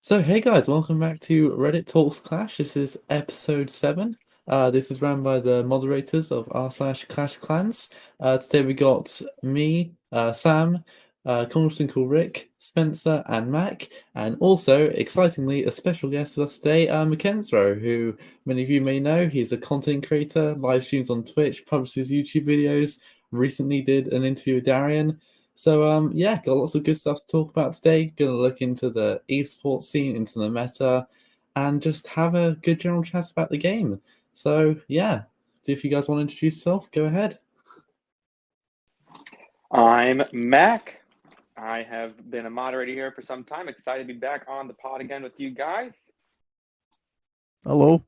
So, hey guys, welcome back to Reddit Talks Clash. This is episode 7. This is run by the moderators of r/Clash Clans. Today we got me, Sam, Constant Cool Rick, Spencer, and Mac, and also, excitingly, a special guest with us today, Mackenzro, who many of you may know. He's a content creator, live streams on Twitch, publishes YouTube videos, recently did an interview with Darian. So yeah, got lots of good stuff to talk about today. Going to look into the esports scene, into the meta, and just have a good general chat about the game. So yeah, if you guys want to introduce yourself, go ahead. I'm Mac. I have been a moderator here for some time. Excited to be back on the pod again with you guys. Hello.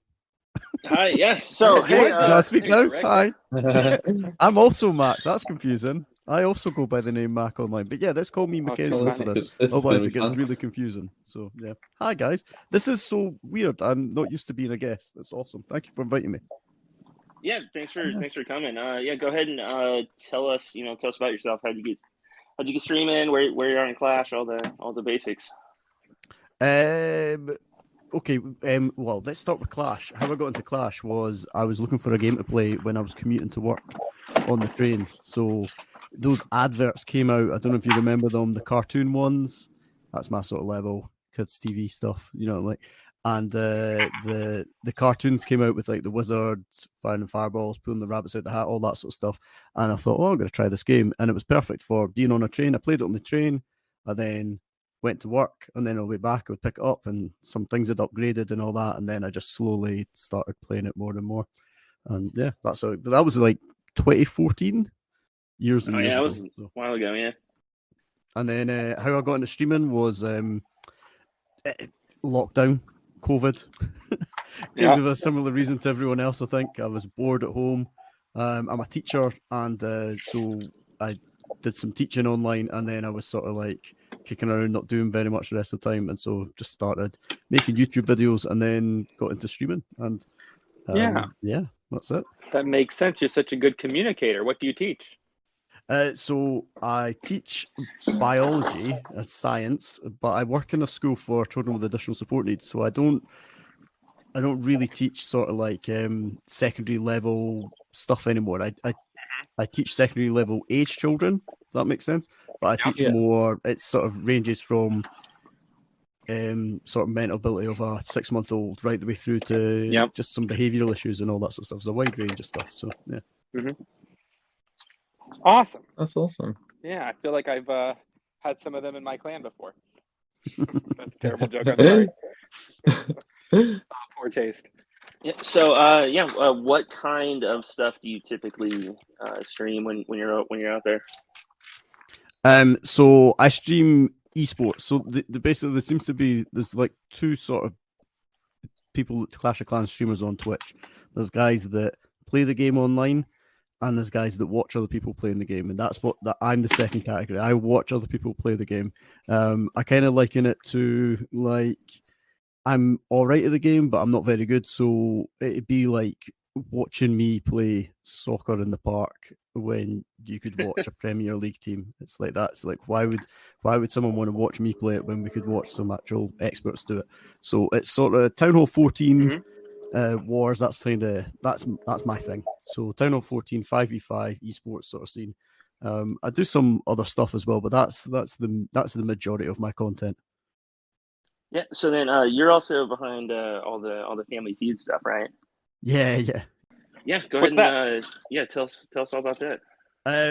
Hi, yeah. So, Hey, hey, can I speak now? Rick. Hi. I'm also Mac. That's confusing. I also go by the name Mac online. But yeah, let's call me Mackenzro for this. Otherwise, it gets really confusing. So yeah. Hi, guys. This is so weird. I'm not used to being a guest. That's awesome. Thank you for inviting me. Yeah, thanks for coming. Yeah, go ahead and tell us about yourself. How'd you get streaming? Where you are in Clash? All the basics. Okay, well, let's start with Clash. How I got into Clash was I was looking for a game to play when I was commuting to work on the train. So those adverts came out. I don't know if you remember them, the cartoon ones. That's my sort of level, kids TV stuff, like. And the cartoons came out with like the wizards firing fireballs, pulling the rabbits out the hat, all that sort of stuff. And I thought, I'm going to try this game, and it was perfect for being on a train. I played it on the train, and then went to work, and then on the way back I would pick it up, and some things had upgraded and all that, and then I just slowly started playing it more and more. And yeah, that was like 2014, years and years that ago. was a while ago, yeah. And then how I got into streaming was lockdown, COVID. Kind of a similar reason to everyone else, I think. I was bored at home. I'm a teacher, and so I did some teaching online, and then I was sort of like kicking around, not doing very much the rest of the time, and so just started making YouTube videos, and then got into streaming, and yeah, that's it. That makes sense. You're such a good communicator. What do you teach? So I teach biology and science, but I work in a school for children with additional support needs, so I don't really teach sort of like secondary level stuff anymore. I teach secondary level age children, if that makes sense. But I teach more, it sort of ranges from sort of mental ability of a 6-month-old right the way through to just some behavioural issues and all that sort of stuff. It's a wide range of stuff. So yeah. Mm-hmm. Awesome. That's awesome. Yeah, I feel like I've had some of them in my clan before. That's a terrible joke. I'm sorry. Poor taste. Yeah. So what kind of stuff do you typically stream when you're out there? So I stream esports. So basically there seems to be there's like two sort of people, Clash of Clans streamers on Twitch. There's guys that play the game online, and there's guys that watch other people playing the game, and that's I'm the second category. I watch other people play the game. I kind of liken it to like I'm all right at the game, but I'm not very good. So it'd be like watching me play soccer in the park when you could watch a Premier League team. It's like that. It's like why would someone want to watch me play it when we could watch some actual experts do it? So it's sort of Town Hall 14 wars. That's my thing. So Town Hall 14 5v5 esports sort of scene. I do some other stuff as well, but that's the majority of my content. Yeah. So then you're also behind all the Family Feud stuff, right? Yeah. Yeah. Go ahead and tell us all about that.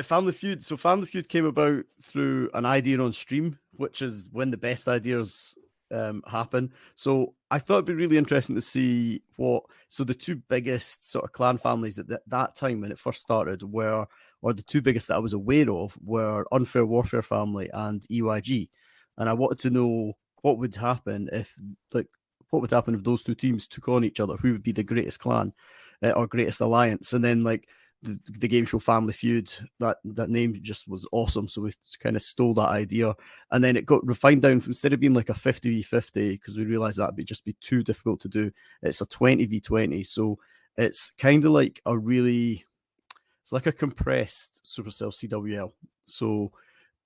Family Feud. So Family Feud came about through an idea on stream, which is when the best ideas happen. So I thought it'd be really interesting to see so the two biggest sort of clan families at that time when it first started or the two biggest that I was aware of were Unfair Warfare Family and EYG. And I wanted to know what would happen if those two teams took on each other. Who would be the greatest clan or greatest alliance? And then like the game show Family Feud, that name just was awesome. So we kind of stole that idea, and then it got refined down from, instead of being like a 50v50, because we realized that would just be too difficult to do, it's a 20v20. So it's kind of like it's like a compressed Supercell CWL. So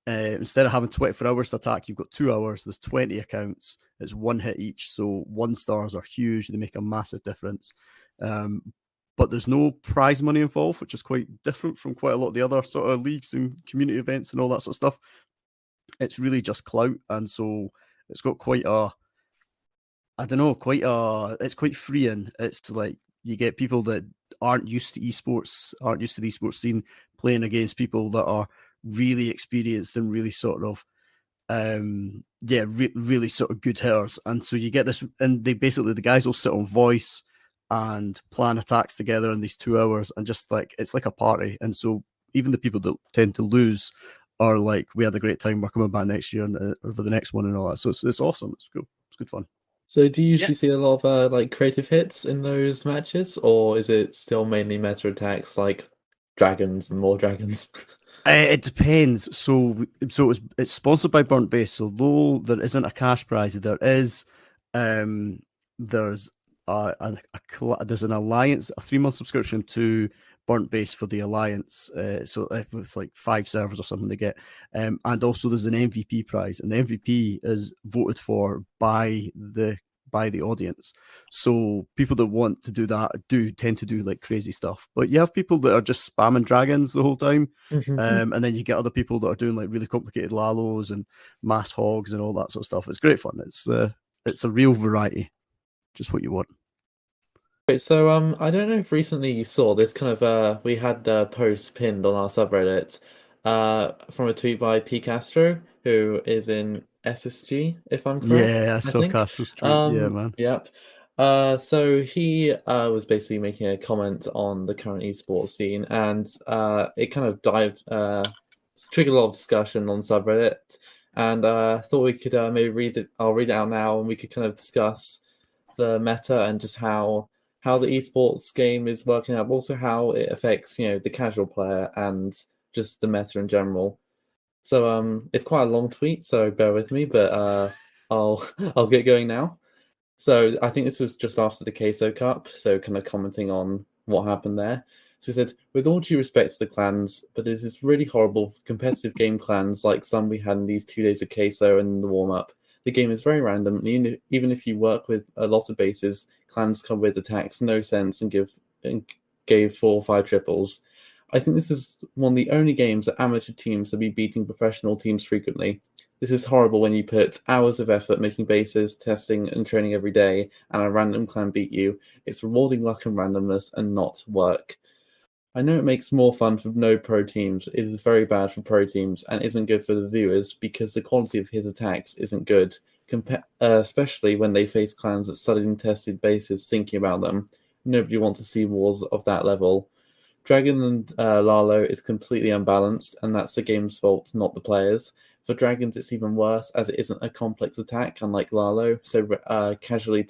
instead of having 24 hours to attack, you've got 2 hours. There's 20 accounts. It's one hit each, so 1-stars are huge. They make a massive difference. But there's no prize money involved, which is quite different from quite a lot of the other sort of leagues and community events and all that sort of stuff. It's really just clout, and so it's got quite a, I don't know, it's quite freeing. It's like you get people that aren't used to esports, aren't used to the esports scene, playing against people that are really experienced and really sort of, really sort of good hitters. And so you get this, and they basically, the guys will sit on voice and plan attacks together in these 2 hours, and just like, it's like a party. And so even the people that tend to lose are like, we had a great time, we're coming back next year and for the next one and all that. So it's awesome. It's cool. It's good fun. So do you usually see a lot of like creative hits in those matches, or is it still mainly meta attacks like dragons and more dragons? It depends. So it's sponsored by Burnt Base. So though there isn't a cash prize, there is there's there's an alliance, a 3-month subscription to Burnt Base for the alliance. So it's like 5 servers or something they get, and also there's an MVP prize, and the MVP is voted for by the audience. So people that want to do that do tend to do like crazy stuff. But you have people that are just spamming dragons the whole time, and then you get other people that are doing like really complicated Lalos and mass hogs and all that sort of stuff. It's great fun. It's a real variety, just what you want. Okay, so I don't know if recently you saw this kind of we had the post pinned on our subreddit from a tweet by P. Castro, who is in SSG, if I'm correct. Yeah, I saw Castro's tweet. Yeah, man. Yep. So he was basically making a comment on the current esports scene, and it kind of triggered a lot of discussion on subreddit, and thought we could maybe read it. I'll read it out now, and we could kind of discuss the meta and just how the esports game is working out, but also how it affects, the casual player and just the meta in general. So it's quite a long tweet, so bear with me, but I'll get going now. So I think this was just after the Queso Cup, so kind of commenting on what happened there. So he said, with all due respect to the clans, but it is really horrible for competitive game clans like some we had in these 2 days of Queso and the warm-up. The game is very random, and even if you work with a lot of bases, clans come with attacks no sense and gave 4 or 5 triples. I think this is one of the only games that amateur teams will be beating professional teams frequently. This is horrible when you put hours of effort making bases, testing and training every day, and a random clan beat you. It's rewarding luck and randomness and not work. I know it makes more fun for no pro teams. It is very bad for pro teams and isn't good for the viewers because the quality of his attacks isn't good, especially when they face clans that studied and tested bases thinking about them. Nobody wants to see wars of that level. Dragon and Lalo is completely unbalanced, and that's the game's fault, not the players. For Dragons, it's even worse, as it isn't a complex attack, unlike Lalo, so casual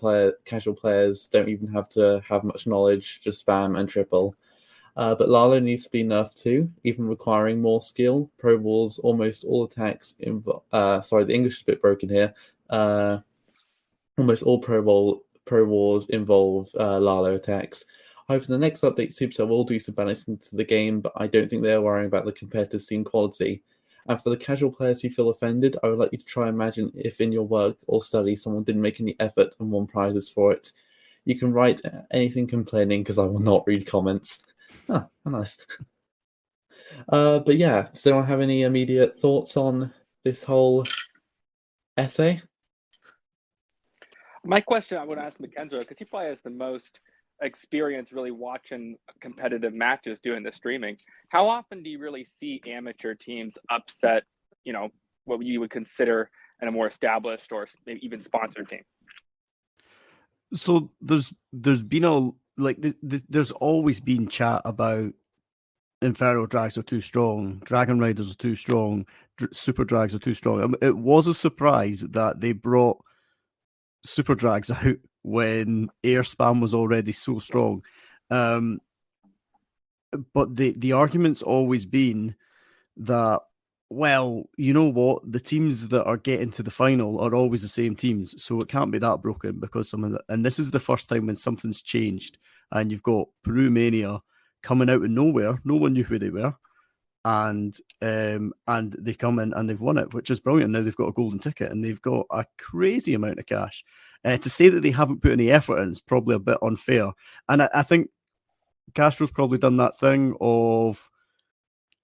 players don't even have to have much knowledge, just spam and triple. But Lalo needs to be nerfed too, even requiring more skill. Pro Wars, almost all attacks the English is a bit broken here. Almost all Pro Wars involve Lalo attacks. I hope in the next update Supercell will do some balancing to the game, but I don't think they're worrying about the competitive scene quality. And for the casual players who feel offended, I would like you to try and imagine if in your work or study someone didn't make any effort and won prizes for it. You can write anything complaining because I will not read comments. Oh, nice. But yeah, does anyone have any immediate thoughts on this whole essay? My question I would ask Mackenzro, because he probably has the most experience really watching competitive matches doing the streaming. How often do you really see amateur teams upset, what you would consider in a more established or maybe even sponsored team? So there's been there's always been chat about Inferno Drags are too strong, Dragon Riders are too strong, Super Drags are too strong. It was a surprise that they brought Super Drags out when air spam was already so strong. But the argument's always been that, well, you know what? The teams that are getting to the final are always the same teams, so it can't be that broken because and this is the first time when something's changed, and you've got Peru Mania coming out of nowhere. No one knew who they were. and they come in and they've won it, which is brilliant. Now they've got a golden ticket and they've got a crazy amount of cash. To say that they haven't put any effort in is probably a bit unfair. And I think Castro's probably done that thing of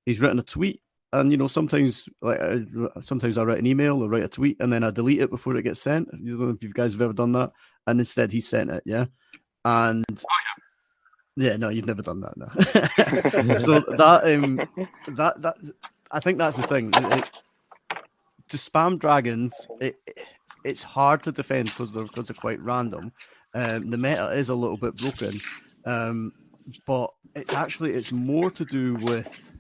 he's written a tweet, and sometimes I write an email or write a tweet and then I delete it before it gets sent. I don't know if you guys have ever done that, and instead he sent it, and yeah, no, you've never done that, no. So that I think that's the thing. To spam dragons, it's hard to defend because they're quite random. The meta is a little bit broken, but it's more to do with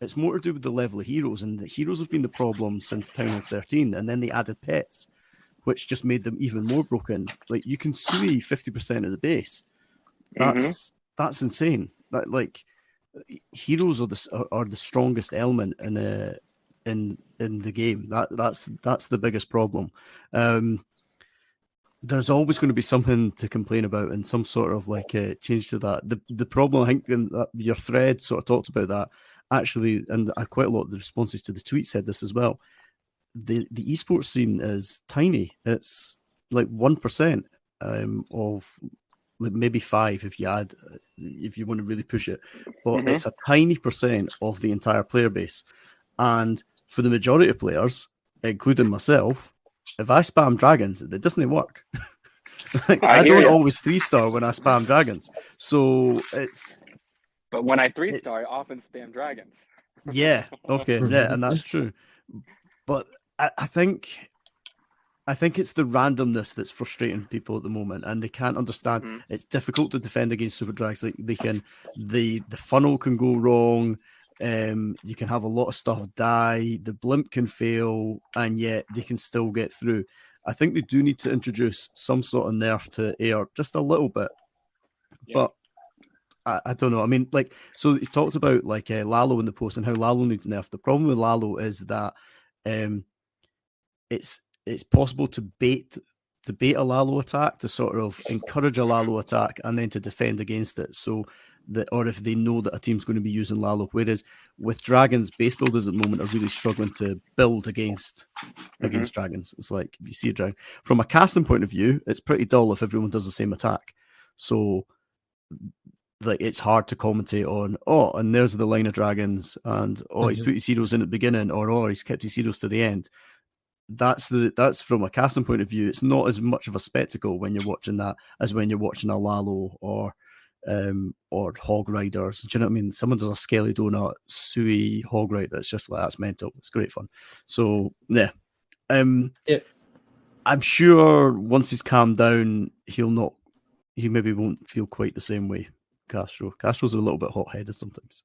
the level of heroes, and the heroes have been the problem since Town Hall 13, and then they added pets, which just made them even more broken. Like, you can sui 50% of the base. That's insane. That, like, heroes are the strongest element in the game. That's the biggest problem. There's always going to be something to complain about and some sort of like change to that. The problem, I think, in that your thread sort of talked about that actually, and quite a lot of the responses to the tweet said this as well. The esports scene is tiny. It's like 1% of like maybe 5 if you want to really push it, but it's a tiny percent of the entire player base. And for the majority of players, including myself, if I spam dragons, it doesn't work. I don't always 3-star when I spam dragons. So it's. But when I 3-star, I often spam dragons. Yeah. Okay. Yeah, and that's true. But I think it's the randomness that's frustrating people at the moment, and they can't understand. It's difficult to defend against super drags. Like the funnel can go wrong. You can have a lot of stuff die. The blimp can fail, and yet they can still get through. I think they do need to introduce some sort of nerf to air, just a little bit. Yeah. But I don't know. I mean, like, so he's talked about like Lalo in the post and how Lalo needs nerf. The problem with Lalo is that it's possible to bait a Lalo attack, to sort of encourage a Lalo attack and then to defend against it. So or if they know that a team's going to be using Lalo. Whereas with dragons, base builders at the moment are really struggling to build against dragons. It's like, if you see a dragon from a casting point of view, it's pretty dull if everyone does the same attack. So like, it's hard to commentate on, and there's the line of dragons, and he's put his heroes in at the beginning, or he's kept his heroes to the end. That's from a casting point of view. It's not as much of a spectacle when you're watching that as when you're watching a Lalo or Hog Riders. Do you know what I mean? Someone does a Skelly Donut Sui Hog Rider. It's just like, that's mental. It's great fun. So yeah. I'm sure once he's calmed down, he maybe won't feel quite the same way. Castro's a little bit hot-headed sometimes.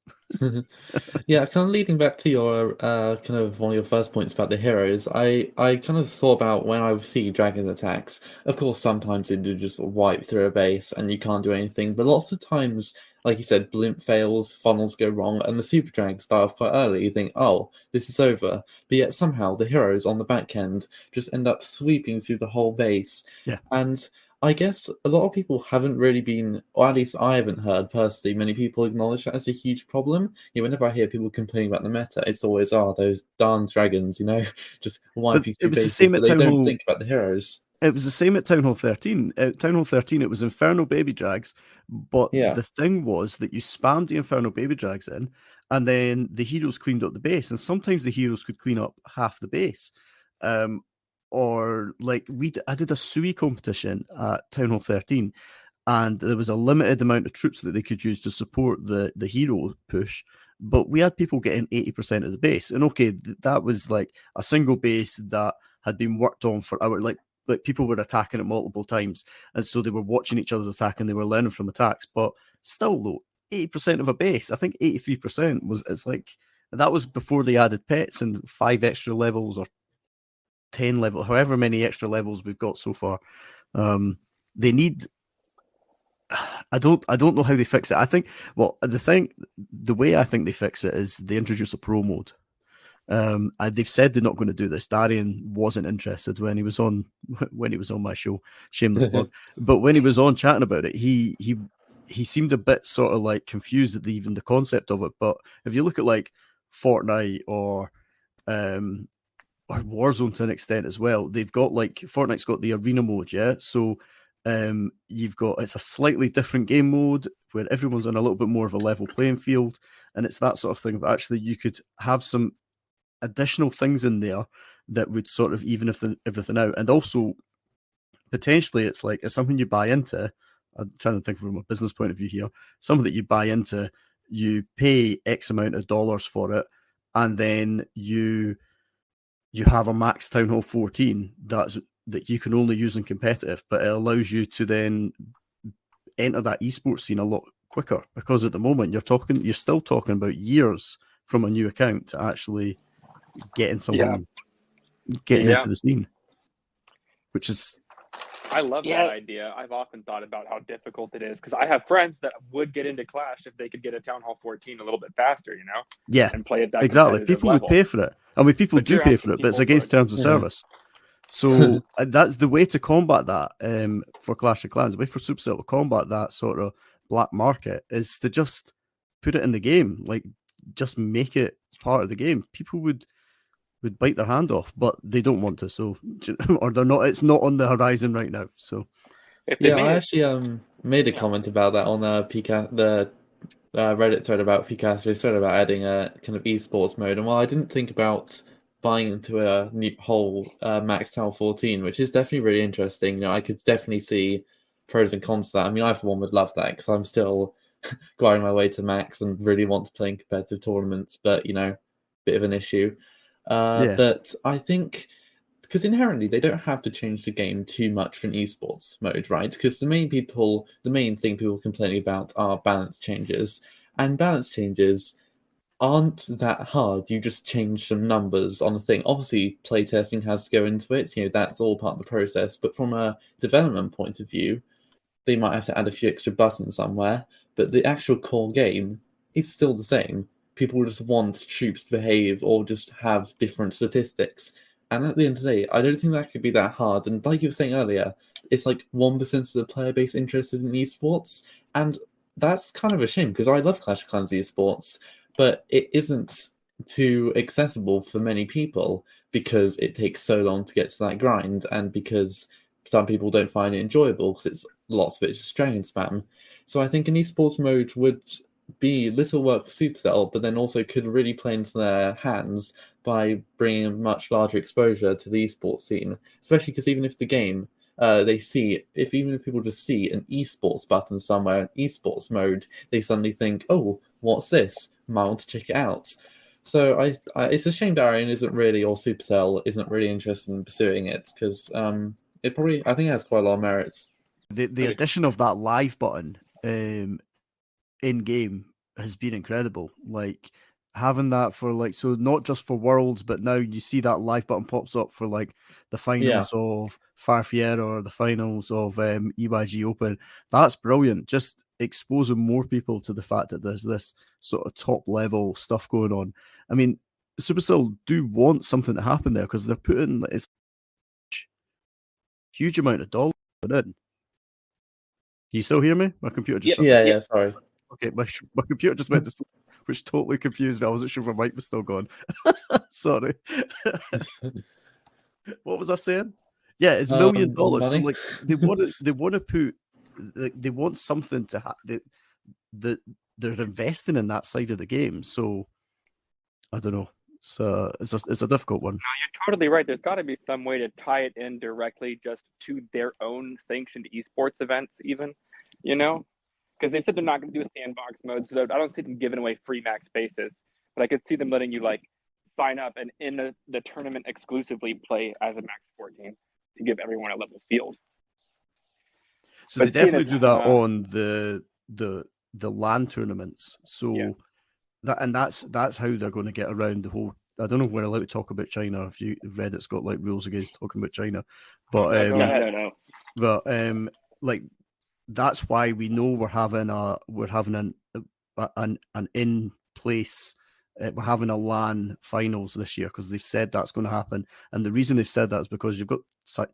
Yeah, kind of leading back to your kind of one of your first points about the heroes, I kind of thought about when I see dragon attacks. Of course, sometimes they do just wipe through a base and you can't do anything, but lots of times, like you said, blimp fails, funnels go wrong, and the super drags start off quite early. You think, oh, this is over, but yet somehow the heroes on the back end just end up sweeping through the whole base. Yeah, and I guess a lot of people haven't really been, or at least I haven't heard personally, many people acknowledge that as a huge problem. Whenever I hear people complaining about the meta, it's always, those darn dragons, just wiping through bases, but they don't think about the heroes. It was the same at Town Hall 13. At Town Hall 13, it was Inferno Baby Drags, but the thing was that you spammed the Inferno Baby Drags in, and then the heroes cleaned up the base, and sometimes the heroes could clean up half the base. Or like I did a Sui competition at Town Hall 13, and there was a limited amount of troops that they could use to support the hero push, but we had people getting 80% of the base. And okay, that was like a single base that had been worked on for hours. Like people were attacking it multiple times, and so they were watching each other's attack and they were learning from attacks. But still, though, 80% of a base, I think 83% it's like, that was before they added pets and 5 extra levels or 10 level, however many extra levels we've got so far. They need. I don't know how they fix it. I think, the way I think they fix it is they introduce a pro mode. And they've said they're not going to do this. Darian wasn't interested when he was on my show. Shameless plug. But when he was on chatting about it, he seemed a bit sort of like confused at even the concept of it. But if you look at like Fortnite or Warzone to an extent as well. They've got like Fortnite's got the arena mode, yeah. So you've got it's a slightly different game mode where everyone's on a little bit more of a level playing field, and it's that sort of thing. But actually, you could have some additional things in there that would sort of even everything out, and also potentially it's like it's something you buy into. I'm trying to think from a business point of view here. Something that you buy into, you pay X amount of dollars for it, and then you have a max Town Hall 14 that you can only use in competitive, but it allows you to then enter that esports scene a lot quicker, because at the moment you're still talking about years from a new account to actually getting someone into the scene, which is I love that idea. I've often thought about how difficult it is because I have friends that would get into Clash if they could get a Town Hall 14 a little bit faster, Yeah, and play at that exactly. People level. would pay for it. I mean, people do pay for it, but it's against terms of service. So that's the way to combat that for Clash of Clans. The way for Supercell to combat that sort of black market is to just put it in the game, like just make it part of the game. People would bite their hand off, but they don't want to. So, or they're not. It's not on the horizon right now. So, I actually made a comment about that on the Reddit thread about Picasso thread about adding a kind of esports mode. And while I didn't think about buying into a new whole Max Tower 14, which is definitely really interesting, I could definitely see pros and cons to that. I mean, I for one would love that because I'm still grinding my way to Max and really want to play in competitive tournaments, but bit of an issue. But I think because inherently they don't have to change the game too much for an esports mode, right? Because the main thing people complain about are balance changes, and balance changes aren't that hard. You just change some numbers on the thing. Obviously, playtesting has to go into it. That's all part of the process. But from a development point of view, they might have to add a few extra buttons somewhere. But the actual core game is still the same. People just want troops to behave or just have different statistics. And at the end of the day, I don't think that could be that hard. And like you were saying earlier, it's like 1% of the player base interested in esports. And that's kind of a shame because I love Clash of Clans esports, but it isn't too accessible for many people because it takes so long to get to that grind and because some people don't find it enjoyable because it's lots of it just dragon spam. So I think an esports mode would be little work for Supercell, but then also could really play into their hands by bringing a much larger exposure to the esports scene, especially because even if the game even if people just see an esports button somewhere, an esports mode, they suddenly think, oh, what's this? Might want to check it out. So it's a shame Darian isn't really, or Supercell isn't really interested in pursuing it because I think it has quite a lot of merits. The addition of that live button in game has been incredible. Like having that for so not just for Worlds, but now you see that live button pops up for the finals of Far Fiera or the finals of EYG Open. That's brilliant. Just exposing more people to the fact that there's this sort of top level stuff going on. I mean, Supercell do want something to happen there because they're putting this huge amount of dollars in. Can you still hear me? My computer just Yeah, sorry. Okay, my computer just went to sleep, which totally confused me. I wasn't sure if my mic was still gone. Sorry. What was I saying? Yeah, it's $1 million. So they want to put, they want something to they're investing in that side of the game. So I don't know. So it's a difficult one. No, you're totally right. There's got to be some way to tie it in directly just to their own sanctioned esports events, even, because they said they're not going to do a sandbox mode, so I don't see them giving away free max spaces. But I could see them letting you sign up and in the tournament exclusively play as a max 14 to give everyone a level field. So they definitely do that on the LAN tournaments. So that's how they're going to get around the whole. I don't know if we're allowed to talk about China. If Reddit's got rules against talking about China, but no. But that's why we know we're having an in place. We're having a LAN finals this year because they've said that's going to happen, and the reason they've said that is because you've got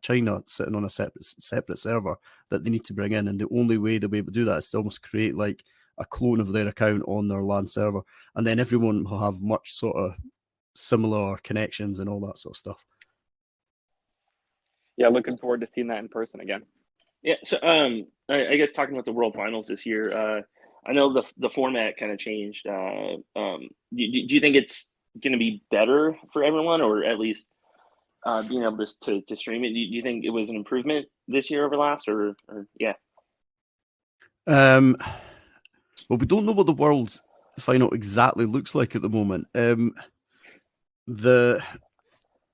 China sitting on a separate server that they need to bring in, and the only way they'll be able to do that is to almost create a clone of their account on their LAN server, and then everyone will have much sort of similar connections and all that sort of stuff. Yeah, looking forward to seeing that in person again. Yeah, so I guess talking about the World Finals this year, I know the format kind of changed. Do you think it's going to be better for everyone, or at least being able to stream it? Do you think it was an improvement this year over last, or yeah? Well, we don't know what the World's Final exactly looks like at the moment. The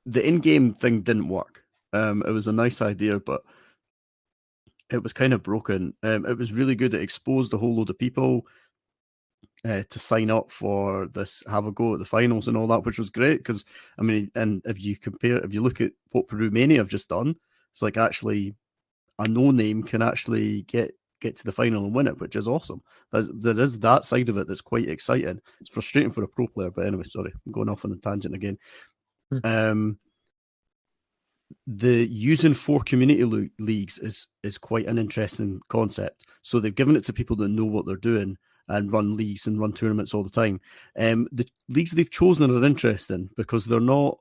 in-game thing didn't work. It was a nice idea, but it was kind of broken. It was really good. It exposed a whole load of people to sign up for this, have a go at the finals and all that, which was great. Because I mean, and if you look at what Romania have just done, it's like actually a no-name can actually get to the final and win it, which is awesome. There is that side of it that's quite exciting. It's frustrating for a pro player, but anyway, sorry, I'm going off on a tangent again. The using 4 community leagues is quite an interesting concept. So they've given it to people that know what they're doing and run leagues and run tournaments all the time. The leagues they've chosen are interesting because they're not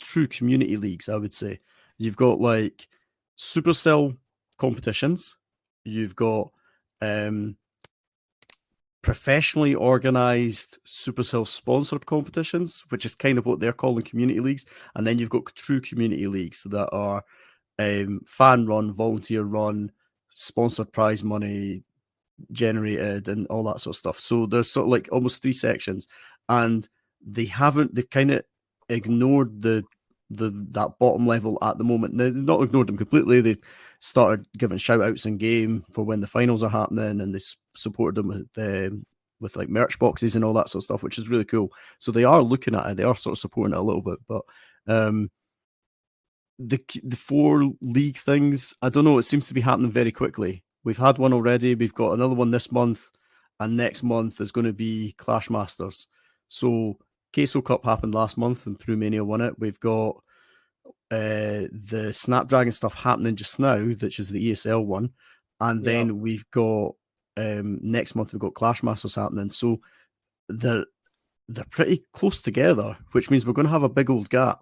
true community leagues, I would say. You've got like Supercell competitions. You've got professionally organized Supercell sponsored competitions, which is kind of what they're calling community leagues. And then you've got true community leagues that are fan run, volunteer run, sponsored prize money generated and all that sort of stuff. So there's sort of like almost 3 sections, and they've kind of ignored that bottom level at the moment. They've not ignored them completely. They've started giving shout outs in game for when the finals are happening, and they supported them with like merch boxes and all that sort of stuff, which is really cool. So they are looking at it. They are sort of supporting it a little bit, but the 4 league things, I don't know. It seems to be happening very quickly. We've had one already. We've got another one this month, and next month is going to be Clash Masters. So Queso Cup happened last month, and Romania won it. We've got the Snapdragon stuff happening just now, which is the ESL one, and then we've got next month we've got Clash Masters happening. So they're pretty close together, which means we're going to have a big old gap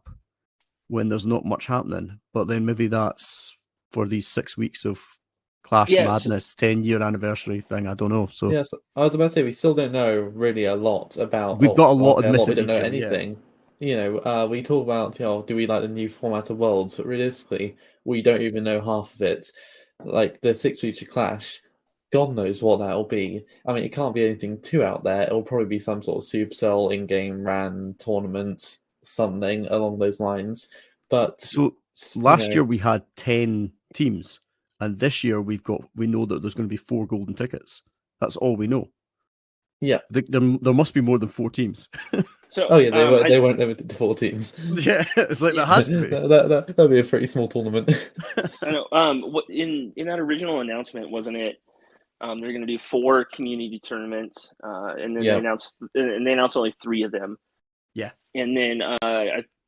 when there's not much happening. But then maybe that's for these 6 weeks of Clash Madness 10-year anniversary thing. I don't know. So yes, I was about to say we still don't know really a lot about. We've got a lot of missing. We don't know anything. Yeah. You know, we talk about do we like the new format of Worlds, but realistically, we don't even know half of it. Like the 6 weeks of Clash, God knows what that'll be. I mean, it can't be anything too out there. It'll probably be some sort of Supercell in-game ran tournament, something along those lines. But so last year we had 10 teams. And this year we know that there's going to be 4 golden tickets. That's all we know. Yeah, there must be more than 4 teams. So, they won't limit it to 4 teams. Yeah, it's like that has to be. That'd be a pretty small tournament. I know. In that original announcement, wasn't it? They're going to do 4 community tournaments, and then they announced only 3 of them. Yeah, and then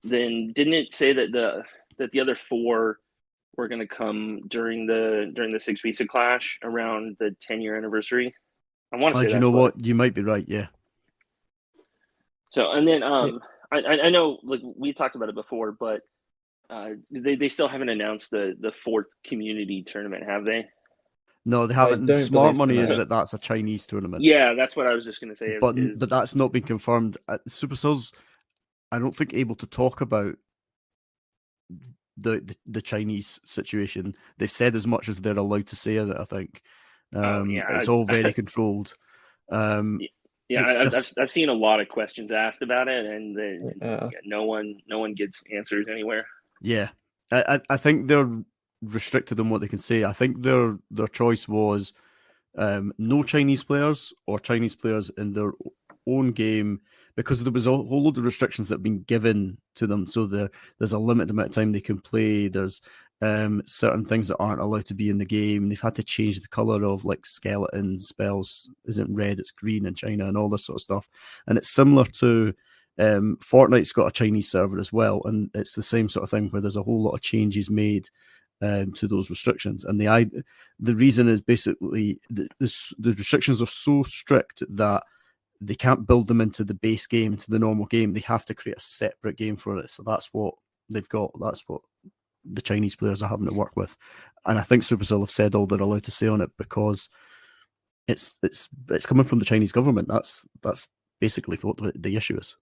didn't it say that the other 4 were going to come during the 6 weeks of Clash around the 10-year anniversary? I want to say. Do you know what? You might be right. Yeah. So and then I know like we talked about it before, but they still haven't announced the 4th community tournament, have they? No, they haven't. Smart money is that's a Chinese tournament. Yeah, that's what I was just going to say. But that's not been confirmed. Supercell's, I don't think, able to talk about the Chinese situation. They've said as much as they're allowed to say that. I think it's all very controlled. I've seen a lot of questions asked about it, and no one gets answers anywhere. Yeah, I think they're restricted on what they can say. I think their choice was no Chinese players or Chinese players in their own game, because there was a whole load of restrictions that have been given to them. So there's a limited amount of time they can play. There's certain things that aren't allowed to be in the game. They've had to change the color of like skeleton spells. Isn't red, it's green in China, and all this sort of stuff. And it's similar to Fortnite's got a Chinese server as well, and it's the same sort of thing where there's a whole lot of changes made to those restrictions. And the reason is basically the restrictions are so strict that they can't build them into the base game, into the normal game. They have to create a separate game for it. So that's what they've got. That's what the Chinese players are having to work with. And I think Supercell have said all they're allowed to say on it because it's coming from the Chinese government. That's basically what the issue is.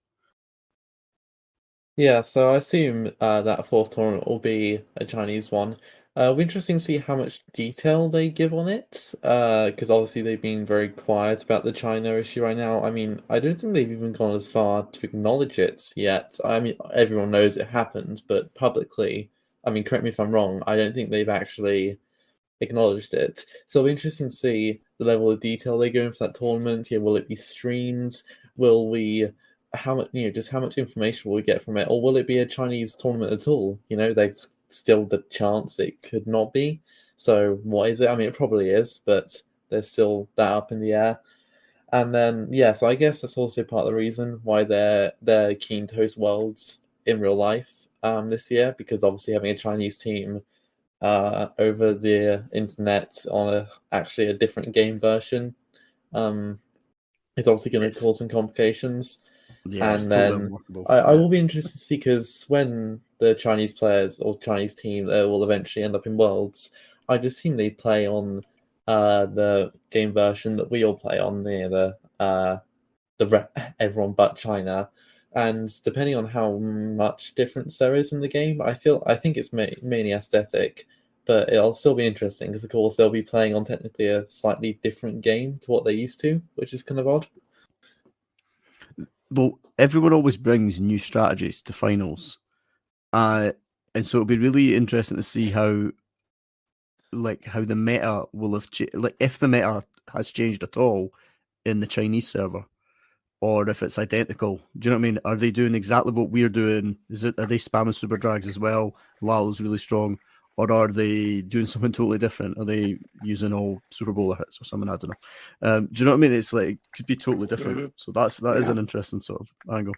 Yeah, so I assume that fourth tournament will be a Chinese one. It'll be interesting to see how much detail they give on it, because obviously they've been very quiet about the China issue right now. I mean, I don't think they've even gone as far to acknowledge it yet. I mean, everyone knows it happened, but publicly, I mean, correct me if I'm wrong, I don't think they've actually acknowledged it. So it'll be interesting to see the level of detail they go in for that tournament. Yeah, will it be streamed? Will we... how much how much information will we get from it, or will it be a Chinese tournament at all? There's still the chance it could not be. So what is it? I mean, it probably is, but there's still that up in the air. And then so I guess that's also part of the reason why they're keen to host Worlds in real life this year, because obviously having a Chinese team over the internet on actually a different game version is obviously going to cause some complications. Yeah, and then I will be interested to see, because when the Chinese players or Chinese team will eventually end up in Worlds, I just assume they play on the game version that we all play on, the everyone but China. And depending on how much difference there is in the game, I think it's mainly aesthetic, but it'll still be interesting because, of course, they'll be playing on technically a slightly different game to what they're used to, which is kind of odd. Well, everyone always brings new strategies to finals, and so it'll be really interesting to see how the meta will have if the meta has changed at all in the Chinese server, or if it's identical. Do you know what I mean? Are they doing exactly what we're doing? Are they spamming super drags as well? Lalo's really strong. Or are they doing something totally different? Are they using all Super Bowler hits or something? I don't know. Do you know what I mean? It's like it could be totally different. Mm-hmm. So that is an interesting sort of angle.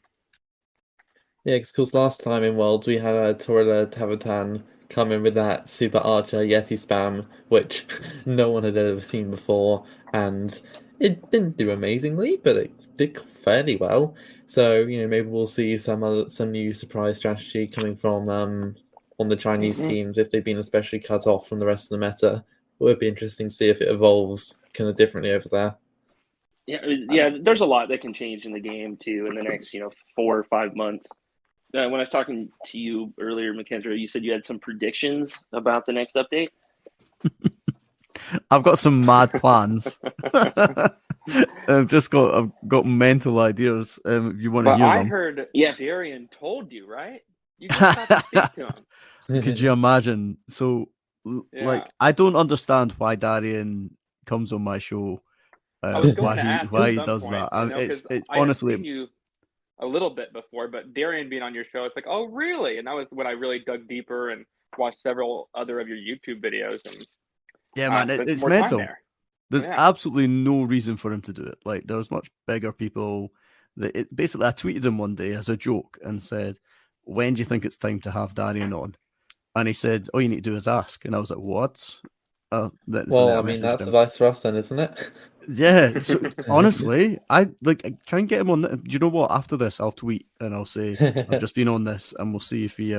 Yeah, because last time in Worlds we had Torilla Tavatan come in with that Super Archer Yeti spam, which no one had ever seen before, and it didn't do amazingly, but it did fairly well. So maybe we'll see some new surprise strategy coming from on the Chinese teams if they've been especially cut off from the rest of the meta. It would be interesting to see if it evolves kind of differently over there. Yeah. There's a lot that can change in the game too in the next 4 or 5 months. When I was talking to you earlier, Mackenzro, you said you had some predictions about the next update. I've got some mad plans. I've got mental ideas. If you want to hear them. I heard, Darian told you, right? You just have to speak to him. Could you imagine? So, I don't understand why Darian comes on my show. Why he does that. It's honestly. I've seen you a little bit before, but Darian being on your show, it's like, oh, really? And that was when I really dug deeper and watched several other of your YouTube videos. And yeah, man, it's mental. There's absolutely no reason for him to do it. Like, there's much bigger people. Basically, I tweeted him one day as a joke and said, when do you think it's time to have Darian on? And he said, all you need to do is ask. And I was like, what? That's the vice for us then, isn't it? Yeah. So, honestly, I try and get him on. Do you know what? After this, I'll tweet and I'll say, I've just been on this, and we'll see if he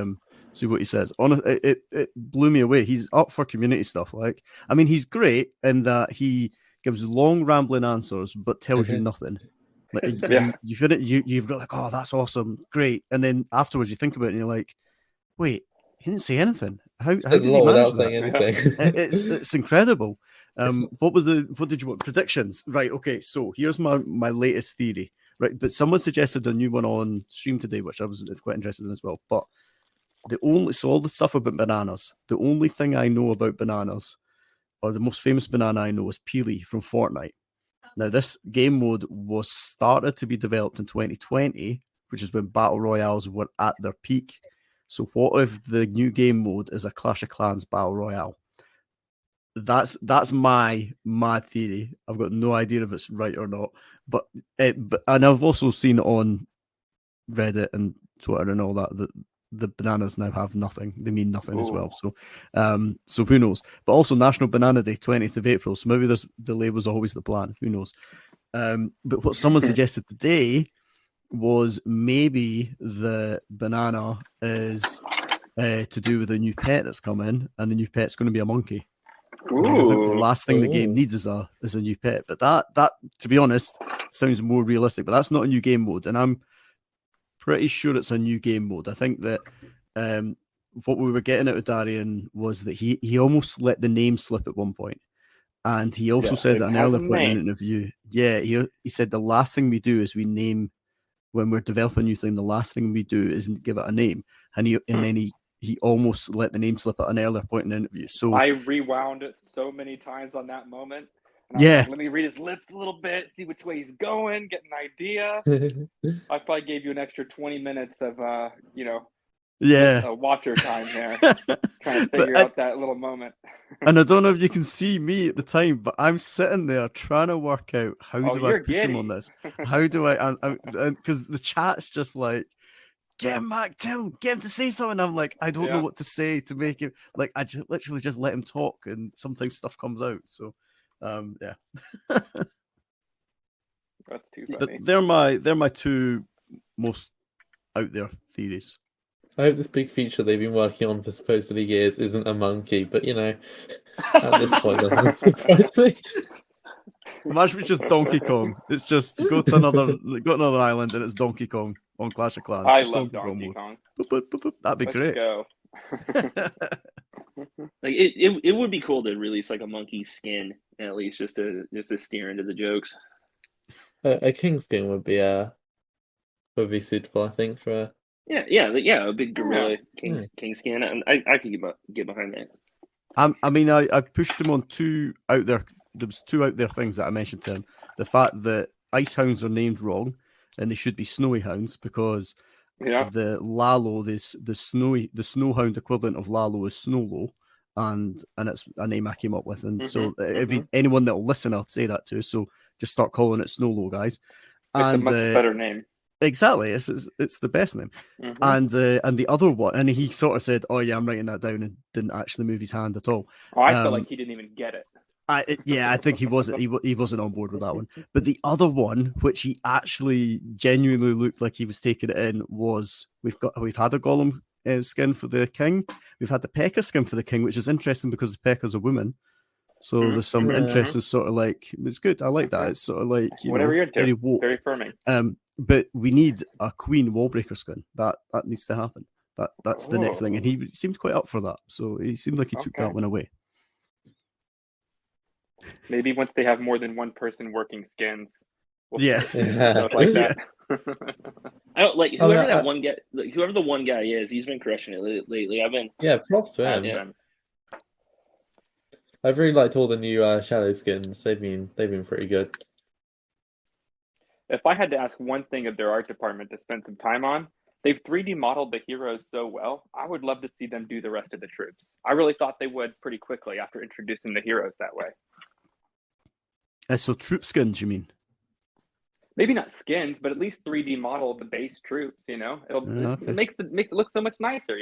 see what he says. It blew me away. He's up for community stuff. He's great in that he gives long, rambling answers, but tells you nothing. You've got like, oh, that's awesome, great, and then afterwards you think about it and you're like, wait, he didn't say anything. How did he manage that? It's incredible. What did you want? Predictions? Right. Okay. So here's my latest theory. Right, but someone suggested a new one on stream today, which I was quite interested in as well. But all the stuff about bananas. The only thing I know about bananas, or the most famous banana I know, is Peely from Fortnite. Now, this game mode was started to be developed in 2020, which is when Battle Royales were at their peak. So what if the new game mode is a Clash of Clans Battle Royale? That's my theory. I've got no idea if it's right or not. And I've also seen on Reddit and Twitter and all that the bananas now have nothing. They mean nothing as well. Ooh. So who knows? But also National Banana Day, 20th of April. So maybe this delay was always the plan. Who knows? But what someone suggested today was maybe the banana is to do with a new pet that's come in, and the new pet's going to be a monkey. I think the Ooh. last thing the game needs is a new pet. But that to be honest sounds more realistic. But that's not a new game mode, and I'm pretty sure it's a new game mode. I think that what we were getting out of Darian was that he almost let the name slip at one point. And he also said at an earlier point in an interview, he said the last thing we do is we name, when we're developing a new thing, the last thing we do isn't give it a name. And then he almost let the name slip at an earlier point in the interview. So I rewound it so many times on that moment. And Yeah. like, let me read his lips a little bit, see which way he's going, get an idea. I probably gave you an extra 20 minutes of, watcher time there, trying to figure out that little moment. And I don't know if you can see me at the time, but I'm sitting there trying to work out how do I push him on this? How do I? Because the chat's just like, get him, Mac, get him to say something. I'm like, I don't know what to say to make him. Like, I literally just let him talk, and sometimes stuff comes out. So, yeah. That's too funny. They're my two most out there theories. I hope this big feature they've been working on for supposedly years isn't a monkey, but at this point, it doesn't surprise me. Imagine it's just Donkey Kong. It's just go to another island and it's Donkey Kong on Clash of Clans. I love Donkey Kong. Boop, boop, boop, boop. That'd be great. Go. Like it would be cool to release like a monkey skin at least just to steer into the jokes. A king skin would be suitable, I think, for. A big gorilla king skin. And I could get behind that. I pushed him on two out there. There was two out there things that I mentioned to him. The fact that ice hounds are named wrong, and they should be snowy hounds because the Lalo, the snowhound equivalent of Lalo is Snowlo, and it's a name I came up with. And so anyone that will listen, I'll say that to. So just start calling it Snowlo, guys. It's a much better name. Exactly, it's the best name. And the other one, and he sort of said, "Oh yeah, I'm writing that down," and didn't actually move his hand at all. Oh, I felt like he didn't even get it. I think he wasn't. He wasn't on board with that one. But the other one, which he actually genuinely looked like he was taking it in, was we've had a Golem skin for the king. We've had the P.E.K.K.A skin for the king, which is interesting because the P.E.K.K.A is a woman. So there's some interesting sort of like it's good. I like that. It's sort of like whatever you're into, very woke. Very firming. But we need a Queen Wallbreaker skin. That needs to happen. That's the next thing, and he seemed quite up for that. So he seemed like he took that one away. Maybe once they have more than one person working skins. Stuff like that. I don't like whoever that one guy. Like, whoever the one guy is, he's been crushing it lately. I've been props to him. I've really liked all the new shadow skins. They've been pretty good. If I had to ask one thing of their art department to spend some time on, they've 3D modeled the heroes so well. I would love to see them do the rest of the troops. I really thought they would pretty quickly after introducing the heroes that way. So troop skins, you mean? Maybe not skins, but at least 3D model the base troops. It makes it look so much nicer.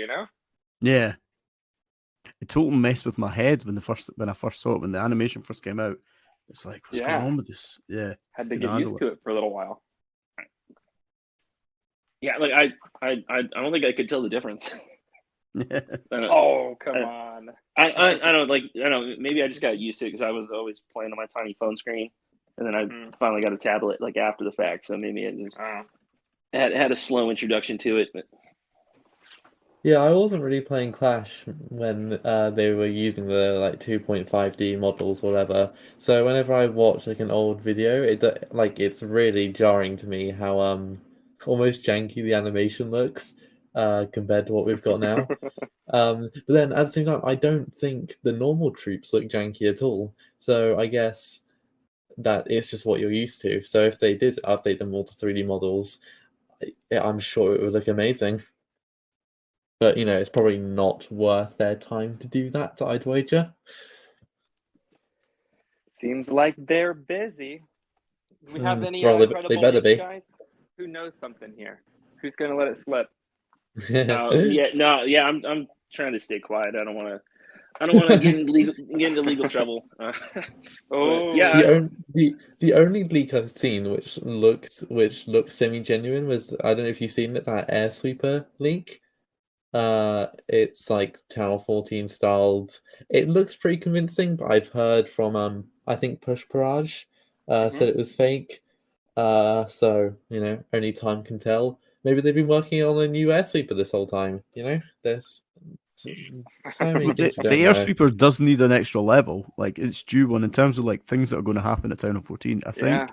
Yeah. It totally messed with my head when I first saw it, when the animation first came out. It's like, what's going on with this? Yeah. Had to get used to it for a little while. Yeah, like I don't think I could tell the difference. Oh, come on. I don't maybe I just got used to it because I was always playing on my tiny phone screen, and then I finally got a tablet like after the fact, so maybe it just had a slow introduction to it. But yeah, I wasn't really playing Clash when they were using the 2.5D models or whatever. So whenever I watch an old video, it's really jarring to me how almost janky the animation looks compared to what we've got now. But then at the same time, I don't think the normal troops look janky at all. So I guess that it's just what you're used to. So if they did update them all to 3D models, I'm sure it would look amazing. But, it's probably not worth their time to do that, I'd wager. Seems like they're busy. Do we have any they incredible better be. guys? Who knows something here? Who's going to let it slip? I'm trying to stay quiet. I don't want to get into legal trouble. Yeah. The only leak I've seen which looks semi-genuine was, I don't know if you've seen it, that air sweeper leak. It's like Tower 14 styled. It looks pretty convincing, but I've heard from I think Push Barrage said it was fake. So only time can tell. Maybe they've been working on a new air sweeper this whole time. There's so many But things we the don't air know. sweeper does need an extra level. Like, it's due one in terms of like things that are going to happen at Town of 14. I think. Yeah,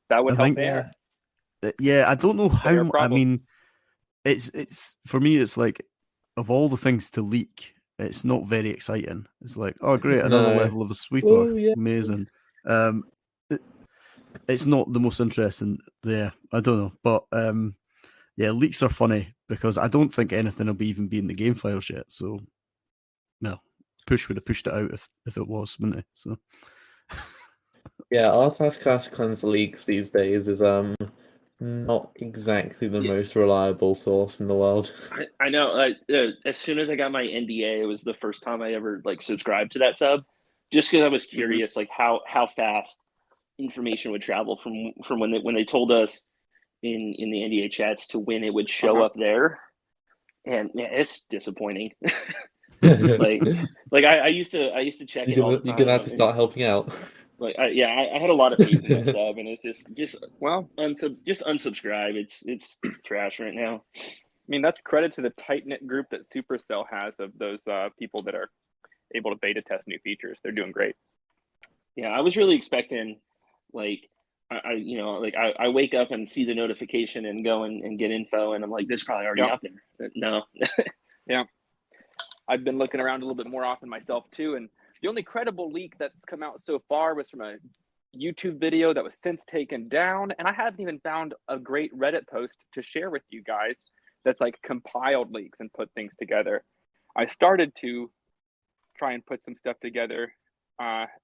that would I help think, there. Yeah, I don't know Fair how. I problem. mean, it's for me. It's like, of all the things to leak, it's not very exciting. It's like, oh great, another No. level of a sweeper, Oh, yeah. amazing. It's not the most interesting. Yeah, I don't know, but yeah, leaks are funny because I don't think anything will even be in the game files yet. So, no, Push would have pushed it out if it was, wouldn't it? So, Yeah, r/Clash Clans leaks these days is not exactly the most reliable source in the world. I know. As soon as I got my NDA, it was the first time I ever like subscribed to that sub, just because I was curious, like how fast information would travel from when they told us in the NDA chats to when it would show up there, and man, it's disappointing. like I used to check it all the time. You're gonna have to start helping out. Like I had a lot of faith in that sub, and it's just unsubscribe. It's trash right now. I mean, that's credit to the tight-knit group that Supercell has of those people that are able to beta test new features. They're doing great. Yeah, I was really expecting, like, I wake up and see the notification and go and get info, and I'm like, this is probably already out there. But no. Yeah. I've been looking around a little bit more often myself, too, and the only credible leak that's come out so far was from a YouTube video that was since taken down, and I haven't even found a great Reddit post to share with you guys that's like compiled leaks and put things together. I started to try and put some stuff together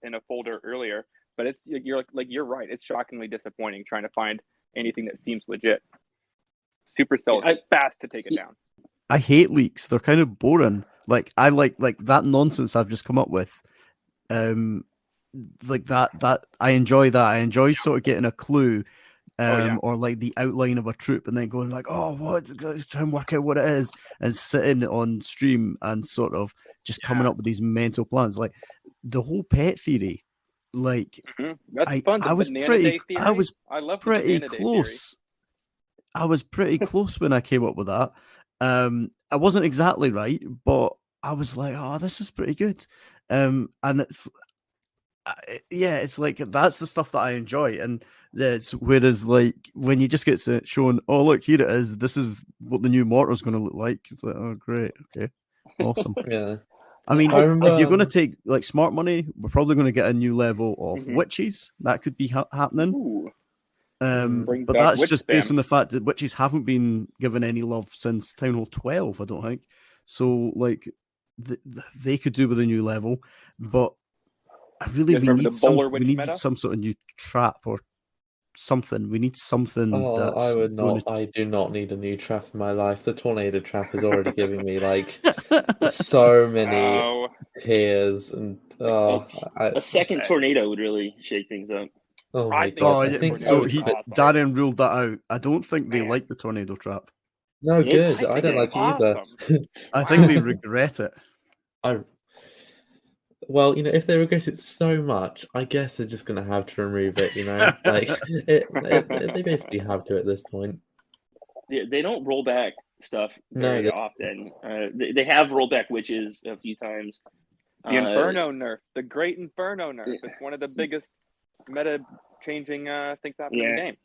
in a folder earlier, but you're right. It's shockingly disappointing trying to find anything that seems legit. Supercell is fast to take it down. I hate leaks. They're kind of boring. Like, I like that nonsense I've just come up with. Like that I enjoy that. I enjoy sort of getting a clue, or like the outline of a troop, and then going like, oh, what? Try and work out what it is, and sitting on stream and sort of just coming up with these mental plans. Like the whole pet theory. Like, that's fun. I was pretty close. I was pretty close when I came up with that. I wasn't exactly right, but I was like, oh, this is pretty good. And it's like, that's the stuff that I enjoy. And whereas like when you just get shown, oh, look, here it is. This is what the new mortar is going to look like. It's like, oh, great. Okay. Awesome. Yeah. I mean, if you're going to take like smart money, we're probably going to get a new level of witches. That could be happening. Ooh. But that's just based on the fact that witches haven't been given any love since Town Hall 12, I don't think. So, like, they could do with a new level, but we need some sort of new trap or something. We need something. I do not need a new trap in my life. The tornado trap is already giving me like so many tears, and a second tornado would really shake things up. Oh my god! I think so. Darren ruled that out. I don't think they like the tornado trap. No, good. I don't like it either. I think they regret it. Well, if they regret it so much, I guess they're just going to have to remove it. Like they basically have to at this point. They don't roll back stuff very often. They have rolled back witches a few times. The Inferno nerf, the Great Inferno nerf. It's one of the biggest meta-changing things happening in the game.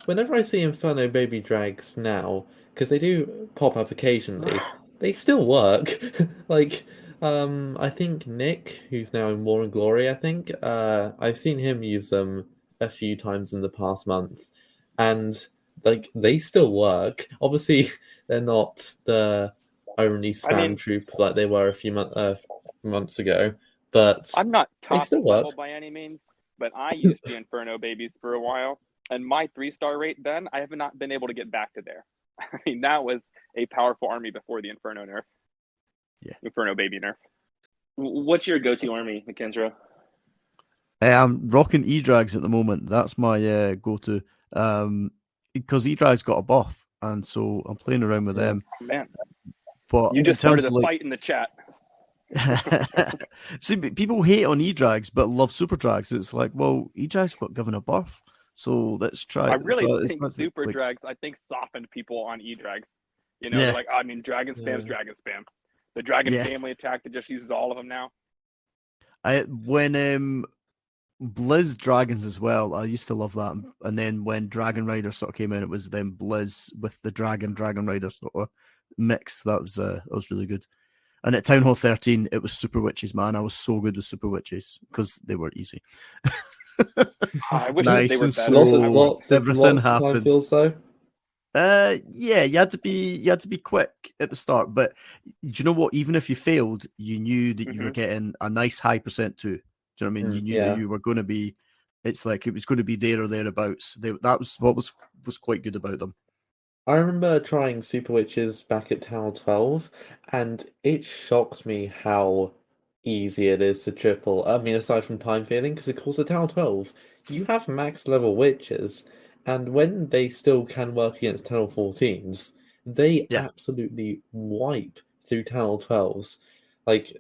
Whenever I see Inferno baby drags now, because they do pop up occasionally, they still work. Like, I think Nick, who's now in War and Glory, I've seen him use them a few times in the past month, and like they still work. Obviously, they're not the only spam troop like they were a few months ago, but I'm not top level by any means. But I used the Inferno babies for a while, and my 3-star rate then, I have not been able to get back to there. I mean, that was a powerful army before the Inferno nerf. Yeah. Inferno baby nerf. What's your go-to army, Mackenzro? I'm rocking E-Drags at the moment. That's my go-to. Because E-Drag's got a buff, and so I'm playing around with them. Oh, man, But you just started a like... fight in the chat. See, people hate on E-Drags, but love Super Drags. It's like, well, E-Drags got given a buff, so let's try. I really so think Super like... Drags, I think, softened people on E-Drags. You know, they're like, I mean, Dragon Spam's Dragon Spam. The Dragon family attack that just uses all of them now. When Blizz Dragons as well, I used to love that. And then when Dragon Rider sort of came in, it was then Blizz with the Dragon Rider sort of mix. That was really good. And at Town Hall 13, it was Super Witches, man. I was so good with Super Witches because they were easy. I wish nice they were and better. slow. Everything lots happened. Time feels though. Yeah, you had to be quick at the start, but do you know what? Even if you failed, you knew that you were getting a nice high % too. Do you know what I mean? You knew that you were going to be. It's like it was going to be there or thereabouts. That was what was quite good about them. I remember trying Super Witches back at Tower 12, and it shocks me how easy it is to triple. I mean, aside from time failing, because of course at Tower 12, you have max level witches, and when they still can work against Tower 14s, they absolutely wipe through Tower 12s. Like,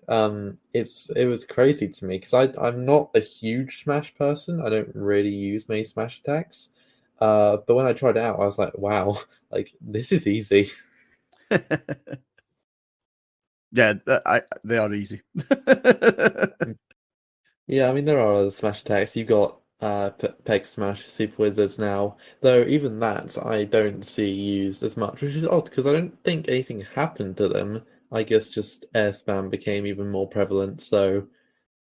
it was crazy to me, because I'm not a huge Smash person. I don't really use many Smash attacks. But when I tried it out, I was like, wow, like, this is easy. Yeah, they are easy. Yeah, I mean, there are other Smash attacks. You've got Peg Smash, Super Wizards now, though even that I don't see used as much, which is odd, because I don't think anything happened to them. I guess just air spam became even more prevalent, so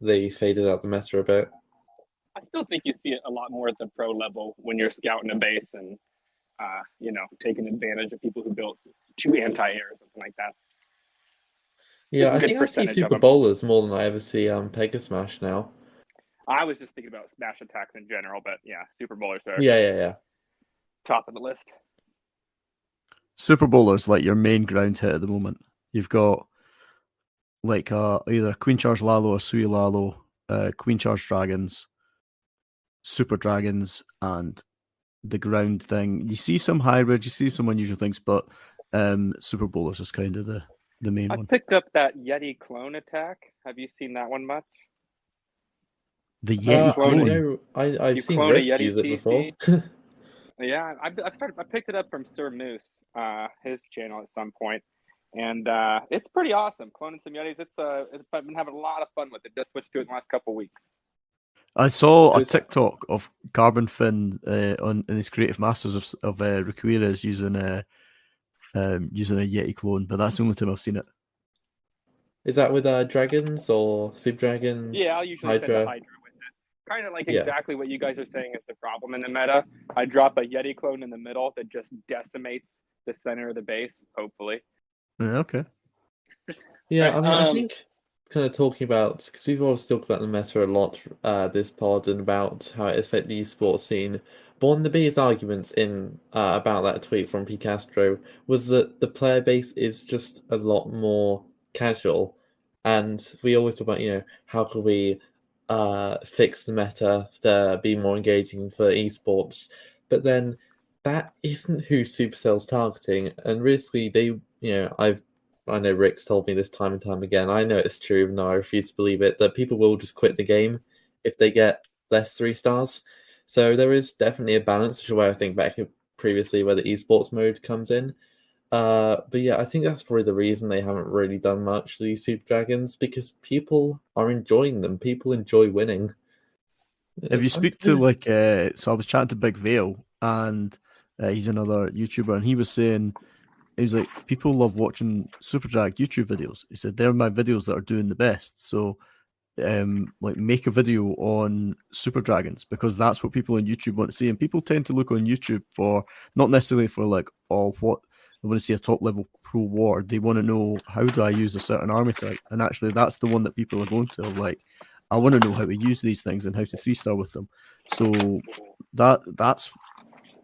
they faded out the meta a bit. I still think you see it a lot more at the pro level when you're scouting a base and, taking advantage of people who built 2 anti-air or something like that. Yeah, I think I see Super Bowlers more than I ever see Pega Smash now. I was just thinking about Smash attacks in general, but yeah, Super Bowlers are yeah. top of the list. Super Bowlers like your main ground hit at the moment. You've got like either Queen Charge Lalo or Sui Lalo, Queen Charge Dragons, Super Dragons, and the ground thing. You see some hybrid, you see some unusual things, but Super Bowlers is kind of the main one. I picked up that Yeti clone attack. Have you seen that one much? The Yeti clone? I've seen Rick use it before. Yeah, I picked it up from Sir Moose, his channel at some point, and it's pretty awesome. Cloning some Yetis. I've been having a lot of fun with it. Just switched to it in the last couple of weeks. I saw a TikTok of Carbon Fin in his Creative Masters of Requires using a Yeti clone, but that's the only time I've seen it. Is that with dragons or super dragons? Yeah, I'll usually send a Hydra with it. Kind of like exactly what you guys are saying is the problem in the meta. I drop a Yeti clone in the middle that just decimates the center of the base, hopefully. Yeah, okay. Yeah, I mean, I think kind of talking about, because we've always talked about the meta a lot this pod and about how it affects the esports scene. But one of the biggest arguments about that tweet from P. Castro was that the player base is just a lot more casual, and we always talk about, how can we fix the meta to be more engaging for esports, but then that isn't who Supercell's targeting, and really I know Rick's told me this time and time again. I know it's true, even though I refuse to believe it, that people will just quit the game if they get less 3 stars. So there is definitely a balance, which is where I think back previously where the esports mode comes in. But yeah, I think that's probably the reason they haven't really done much to these Super Dragons, because people are enjoying them. People enjoy winning. If you speak to so I was chatting to Big Vale, and he's another YouTuber, and he was saying, he was like, people love watching Super Drag YouTube videos. He said, they're my videos that are doing the best. So make a video on Super Dragons, because that's what people on YouTube want to see. And people tend to look on YouTube for, not necessarily for what they want to see a top level pro war. They want to know, how do I use a certain army type? And actually that's the one that people are going to like. I want to know how to use these things and how to 3-star with them. So that's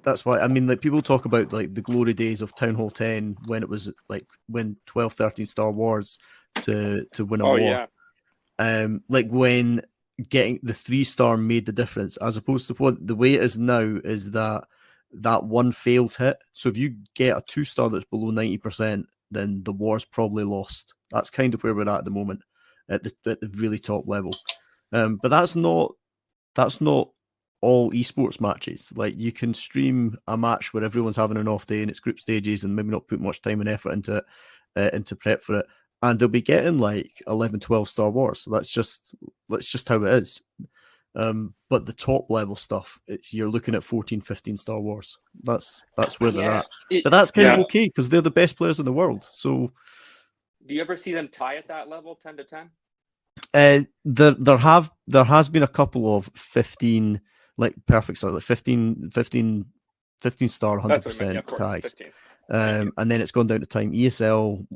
that's why, I mean, like, people talk about like the glory days of Town Hall 10 when it was like when 12, 13 Star Wars to win a war. Like when getting the 3-star made the difference, as opposed to what the way it is now is that one failed hit. So if you get a 2-star that's below 90%, then the war's probably lost. That's kind of where we're at the moment at the really top level. But that's not all esports matches. Like, you can stream a match where everyone's having an off day and it's group stages and maybe not put much time and effort into it, into prep for it, and they'll be getting like 11, 12 Star Wars. So that's just how it is. But the top level stuff, you're looking at 14, 15 Star Wars. That's where they're at. But that's kind of okay because they're the best players in the world. So, do you ever see them tie at that level, 10 to 10? There has been a couple of 15, like perfect stars, like 15 star 100% ties. And then it's gone down to time. ESL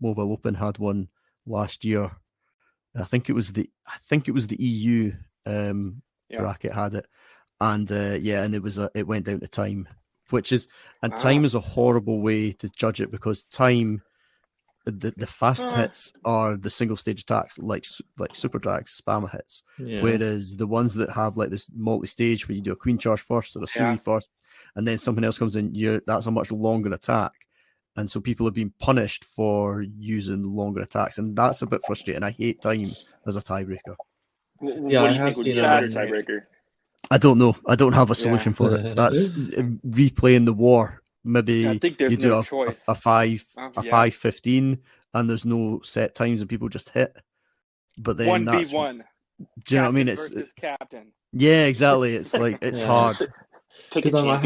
Mobile Open had one last year. I think it was the EU bracket had it, and and it went down to time, time is a horrible way to judge it because time. The fast hits are the single stage attacks, like super drags, spammer hits. Yeah. Whereas the ones that have like this multi-stage where you do a queen charge first or a Sui first, and then something else comes in, that's a much longer attack. And so people have been punished for using longer attacks, and that's a bit frustrating. I hate time as a tiebreaker. Yeah, what do you think would be a better tiebreaker? I don't know. I don't have a solution for it. That's replaying the war. Maybe I think you do no a 5-15 and there's no set times and people just hit. But then 1v1. Do you know what I mean? It's captain. Yeah, exactly. It's like it's hard. Because I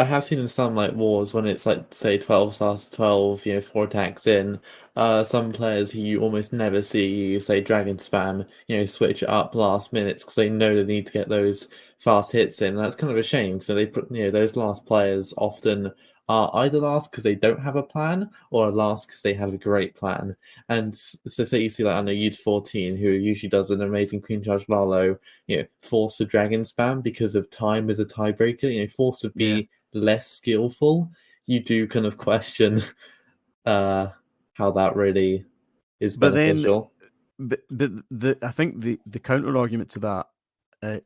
have seen in some like wars when it's like say 12 stars to 12, 4 attacks in, some players who you almost never see say dragon spam, switch it up last minutes because they know they need to get those fast hits in. That's kind of a shame. So they put those last players often are either last because they don't have a plan or last because they have a great plan. And so say you see like I know Youth 14 who usually does an amazing Queen Charge Lalo, forced to dragon spam because of time as a tiebreaker, forced to be less skillful. You do kind of question how that really is beneficial. But I think the counter argument to that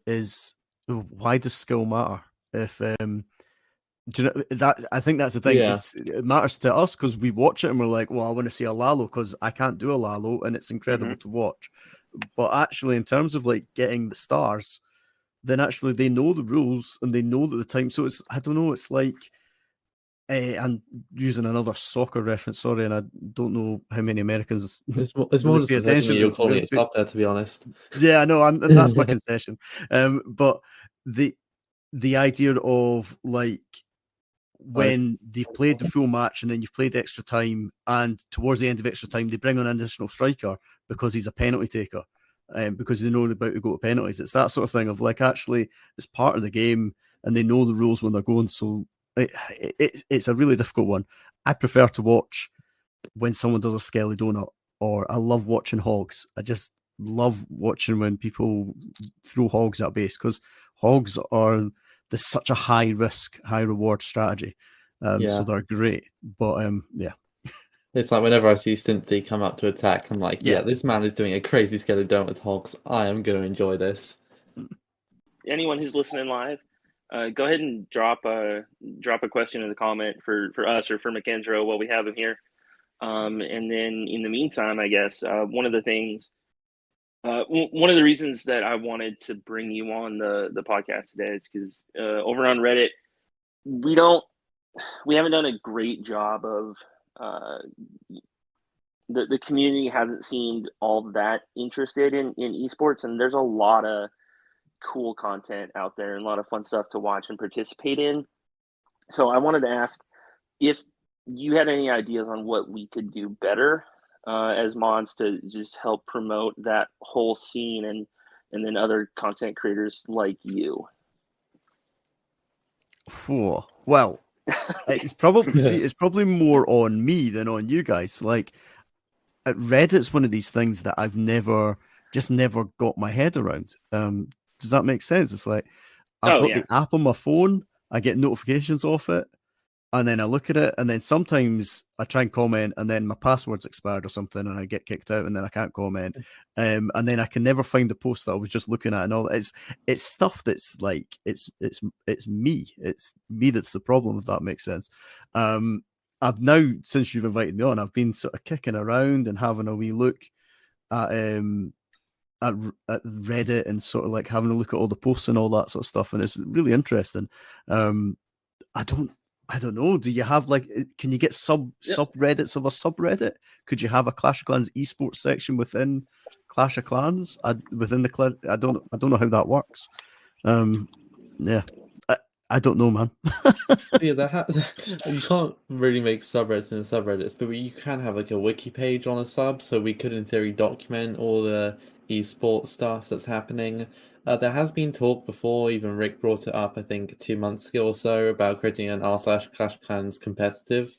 is why does skill matter? If do you know that? I think that's the thing. Yeah. It matters to us because we watch it and we're like, well, I want to see a Lalo because I can't do a Lalo and it's incredible to watch. But actually, in terms of like getting the stars, then actually they know the rules and they know that the time. So I don't know. It's like, I'm using another soccer reference. Sorry, and I don't know how many Americans. It's more just attention. You're calling it stop there, to be honest. Yeah, I know, and that's my concession. But the idea of like when they've played the full match and then you've played extra time, and towards the end of extra time they bring on an additional striker because he's a penalty taker. Because they know they're about to go to penalties. It's that sort of thing of like, actually, it's part of the game and they know the rules when they're going. So it's a really difficult one. I prefer to watch when someone does a Skelly Donut, or I love watching hogs. I just love watching when people throw hogs at base because hogs are such a high risk, high reward strategy. So they're great. But it's like whenever I see Cynthia come up to attack, I'm like, this man is doing a crazy Skelly Donut with hogs. I am going to enjoy this. Anyone who's listening live, go ahead and drop a question in the comment for us or for Mackenzro while we have him here. And then in the meantime, I guess one of the reasons that I wanted to bring you on the podcast today is because over on Reddit, we haven't done a great job of the community hasn't seemed all that interested in esports, and there's a lot of cool content out there and a lot of fun stuff to watch and participate in. So I wanted to ask if you had any ideas on what we could do better as mods to just help promote that whole scene and then other content creators like you. Well, it's probably more on me than on you guys. Like, Reddit's one of these things that I've never got my head around. Does that make sense? It's like I've got the app on my phone. I get notifications off it, and then I look at it, and then sometimes I try and comment, and then my password's expired or something, and I get kicked out, and then I can't comment. And then I can never find the post that I was just looking at, and all. It's stuff that's like it's me. It's me that's the problem, if that makes sense. I've now, since you've invited me on, I've been sort of kicking around and having a wee look at Reddit and sort of like having a look at all the posts and all that sort of stuff, and it's really interesting. I don't know. Do you have like? Can you get subreddits of a subreddit? Could you have a Clash of Clans esports section within Clash of Clans? I don't know how that works. Yeah, I don't know, man. Yeah, you can't really make subreddits in subreddits, but you can have like a wiki page on a sub, so we could, in theory, document all the esports stuff that's happening. There has been talk before, even Rick brought it up, I think 2 months ago or so, about creating an r/Clash Clans competitive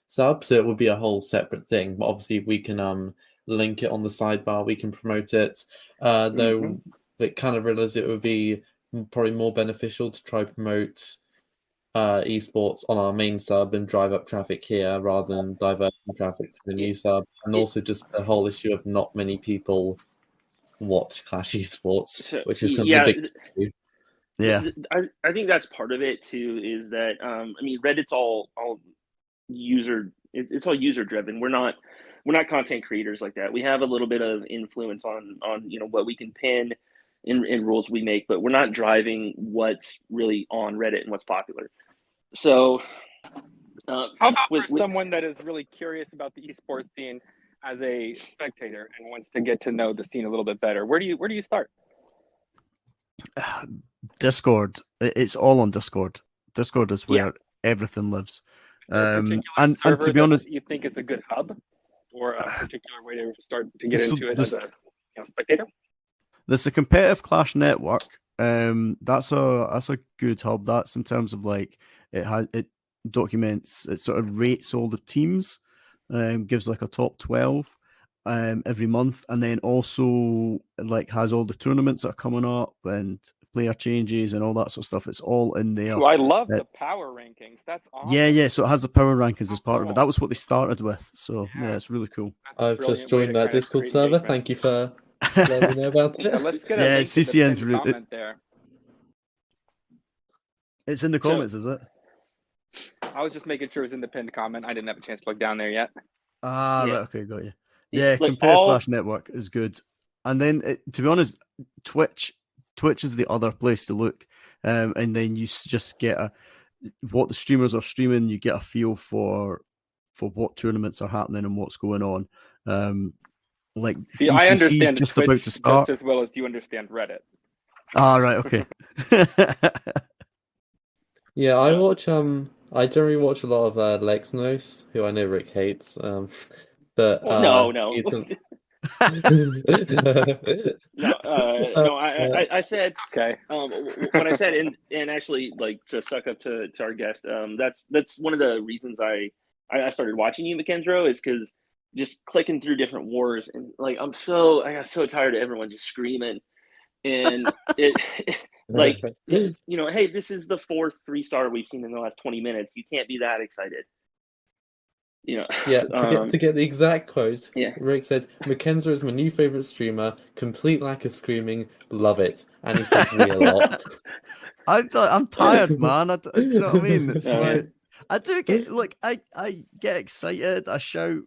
sub, so it would be a whole separate thing, but obviously we can link it on the sidebar, we can promote it, though it kind of realized it would be probably more beneficial to try promote esports on our main sub and drive up traffic here rather than diverting traffic to the new sub, and also just the whole issue of not many people watch Clash esports, which is kind of the biggest issue. Yeah, I think that's part of it too. Is that I mean, Reddit's all user. It's all user driven. We're not content creators like that. We have a little bit of influence on what we can pin in rules we make, but we're not driving what's really on Reddit and what's popular. So, how about for someone that is really curious about the esports scene as a spectator and wants to get to know the scene a little bit better? Where do you start? Discord. It's all on Discord. Discord is where everything lives. And to be honest, you think it's a good hub or a particular way to start to get into it as a spectator? There's a competitive Clash network. That's a good hub. That's in terms of like it documents, it sort of rates all the teams, gives like a top 12 every month, and then also like has all the tournaments that are coming up and player changes and all that sort of stuff. It's all in there. Ooh, I love the power rankings. That's awesome. Yeah. So it has the power rankings as part of it. That was what they started with. So yeah, it's really cool. I've just joined that Discord server. Thank you for letting me know about it. Yeah, let's get a CCN's comment there. It's in the comments, is it? I was just making sure it was in the pinned comment. I didn't have a chance to look down there yet. Right, okay, got you. Yeah, competitive Clash network is good. And then, to be honest, Twitch is the other place to look. And then you just get what the streamers are streaming. You get a feel for what tournaments are happening and what's going on. Like see, GCC I understand just Twitch about to start just as well as you understand Reddit. Right, okay. Yeah, I generally watch a lot of Lexnos, who I know Rick hates. But no. I said okay. What I said, and actually, like, to suck up to our guest, that's one of the reasons I started watching you, Mackenzro, is because just clicking through different wars, and like I got so tired of everyone just screaming, and it like hey, this is the 4th 3-star we've seen in the last 20 minutes. You can't be that excited. Yeah, to get the exact quote, Rick said, "Mackenzro is my new favorite streamer. Complete lack of screaming. Love it." And he said me a lot. I'm tired, man. Do you know what I mean? It's like I do get I get excited. I shout,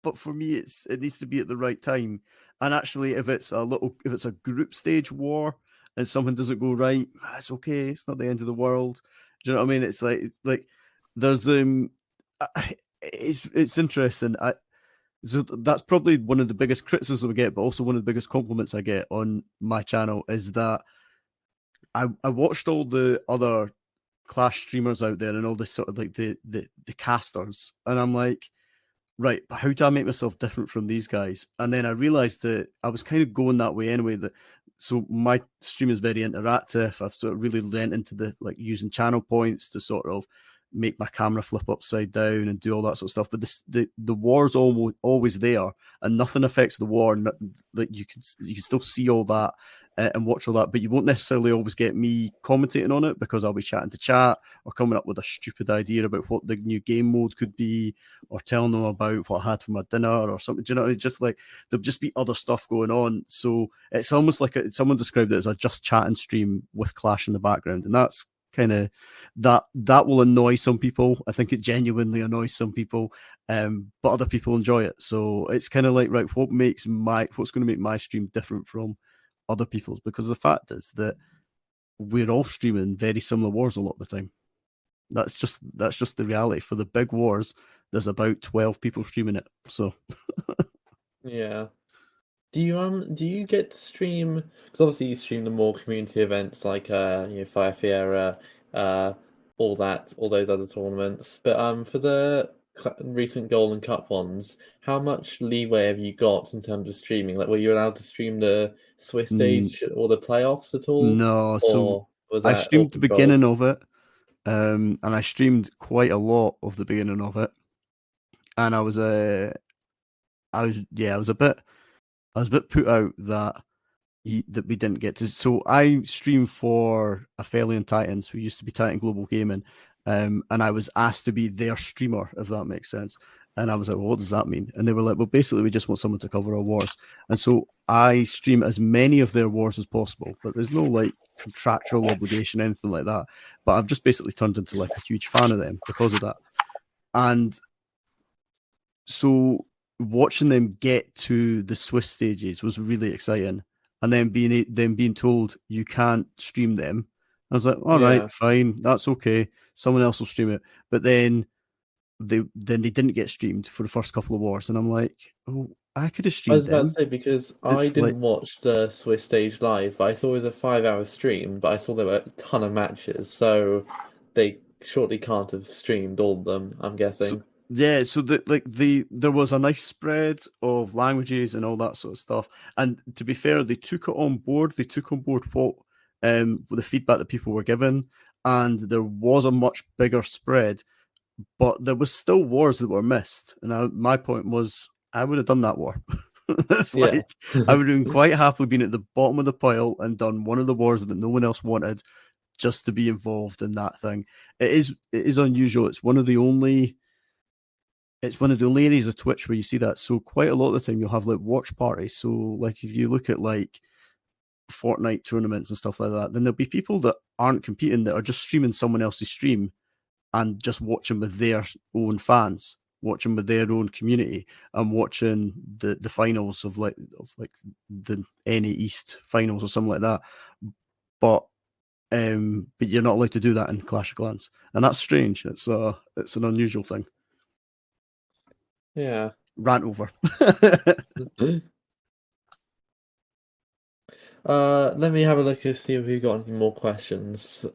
but for me, it needs to be at the right time. And actually, if it's a group stage war and something doesn't go right, it's okay. It's not the end of the world. Do you know what I mean? It's like there's it's interesting. So that's probably one of the biggest criticisms we get, but also one of the biggest compliments I get on my channel is that I watched all the other Clash streamers out there and all this sort of like the casters, and I'm like, right, but how do I make myself different from these guys? And then I realized that I was kind of going that way anyway. So my stream is very interactive. I've sort of really lent into the like using channel points to sort of make my camera flip upside down and do all that sort of stuff. But the war's always there, and nothing affects the war. Like you can still see all that and watch all that. But you won't necessarily always get me commentating on it because I'll be chatting to chat or coming up with a stupid idea about what the new game mode could be, or telling them about what I had for my dinner or something. Do you know? It's just like there'll just be other stuff going on. So it's almost like someone described it as a just chatting stream with Clash in the background, and that's kind of that will annoy some people. I think it genuinely annoys some people, but other people enjoy it. So it's kind of like, right, what's going to make my stream different from other people's? Because the fact is that we're all streaming very similar wars a lot of the time. That's just the reality. For the big wars, there's about 12 people streaming it. So yeah. Do you get to stream? Because obviously you stream the more community events like Fire Fiera, all those other tournaments. But for the recent Golden Cup ones, how much leeway have you got in terms of streaming? Like, were you allowed to stream the Swiss stage or the playoffs at all? No, so was I that streamed the controlled? beginning of it, and I streamed quite a lot of the beginning of it, and I was a bit put out that we didn't get to. So I streamed for Aphelion Titans, who used to be Titan Global Gaming, and I was asked to be their streamer, if that makes sense. And I was like, well, what does that mean? And they were like, well, basically, we just want someone to cover our wars. And so I stream as many of their wars as possible, but there's no like contractual obligation, anything like that. But I've just basically turned into like a huge fan of them because of that. And so watching them get to the Swiss stages was really exciting. And then being told you can't stream them, I was like, all right, fine, that's okay. Someone else will stream it. But then they didn't get streamed for the first couple of wars, and I'm like, oh, I could have streamed. I was about to say, because I didn't watch the Swiss stage live, but I saw it was a 5-hour stream, but I saw there were a ton of matches, so they surely can't have streamed all of them, I'm guessing. So there was a nice spread of languages and all that sort of stuff. And to be fair, they took it on board. They took on board what the feedback that people were given, and there was a much bigger spread. But there was still wars that were missed. And my point was, I would have done that war. It's like I would have quite happily been at the bottom of the pile and done one of the wars that no one else wanted, just to be involved in that thing. It is unusual. It's one of the only areas of Twitch where you see that. So quite a lot of the time you'll have like watch parties. So like if you look at like Fortnite tournaments and stuff like that, then there'll be people that aren't competing that are just streaming someone else's stream and just watching with their own fans, watching with their own community, and watching the finals of like the NA East finals or something like that. But you're not allowed to do that in Clash of Clans, and that's strange. It's an unusual thing. Yeah. Rant over. Let me have a look and see if we've got any more questions.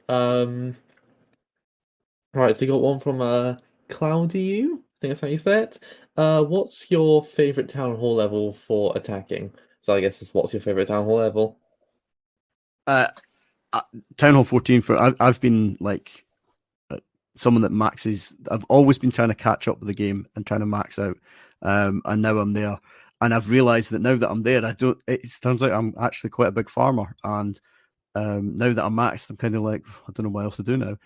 Right, so you got one from Cloudy. I think that's how you say it. What's your favorite town hall level for attacking? So I guess it's what's your favorite town hall level? Town Hall 14 I've been like someone that maxes. I've always been trying to catch up with the game and trying to max out, and now I'm there. And I've realised that now that I'm there, it turns out I'm actually quite a big farmer. And now that I'm maxed, I'm kind of like, I don't know what else to do now.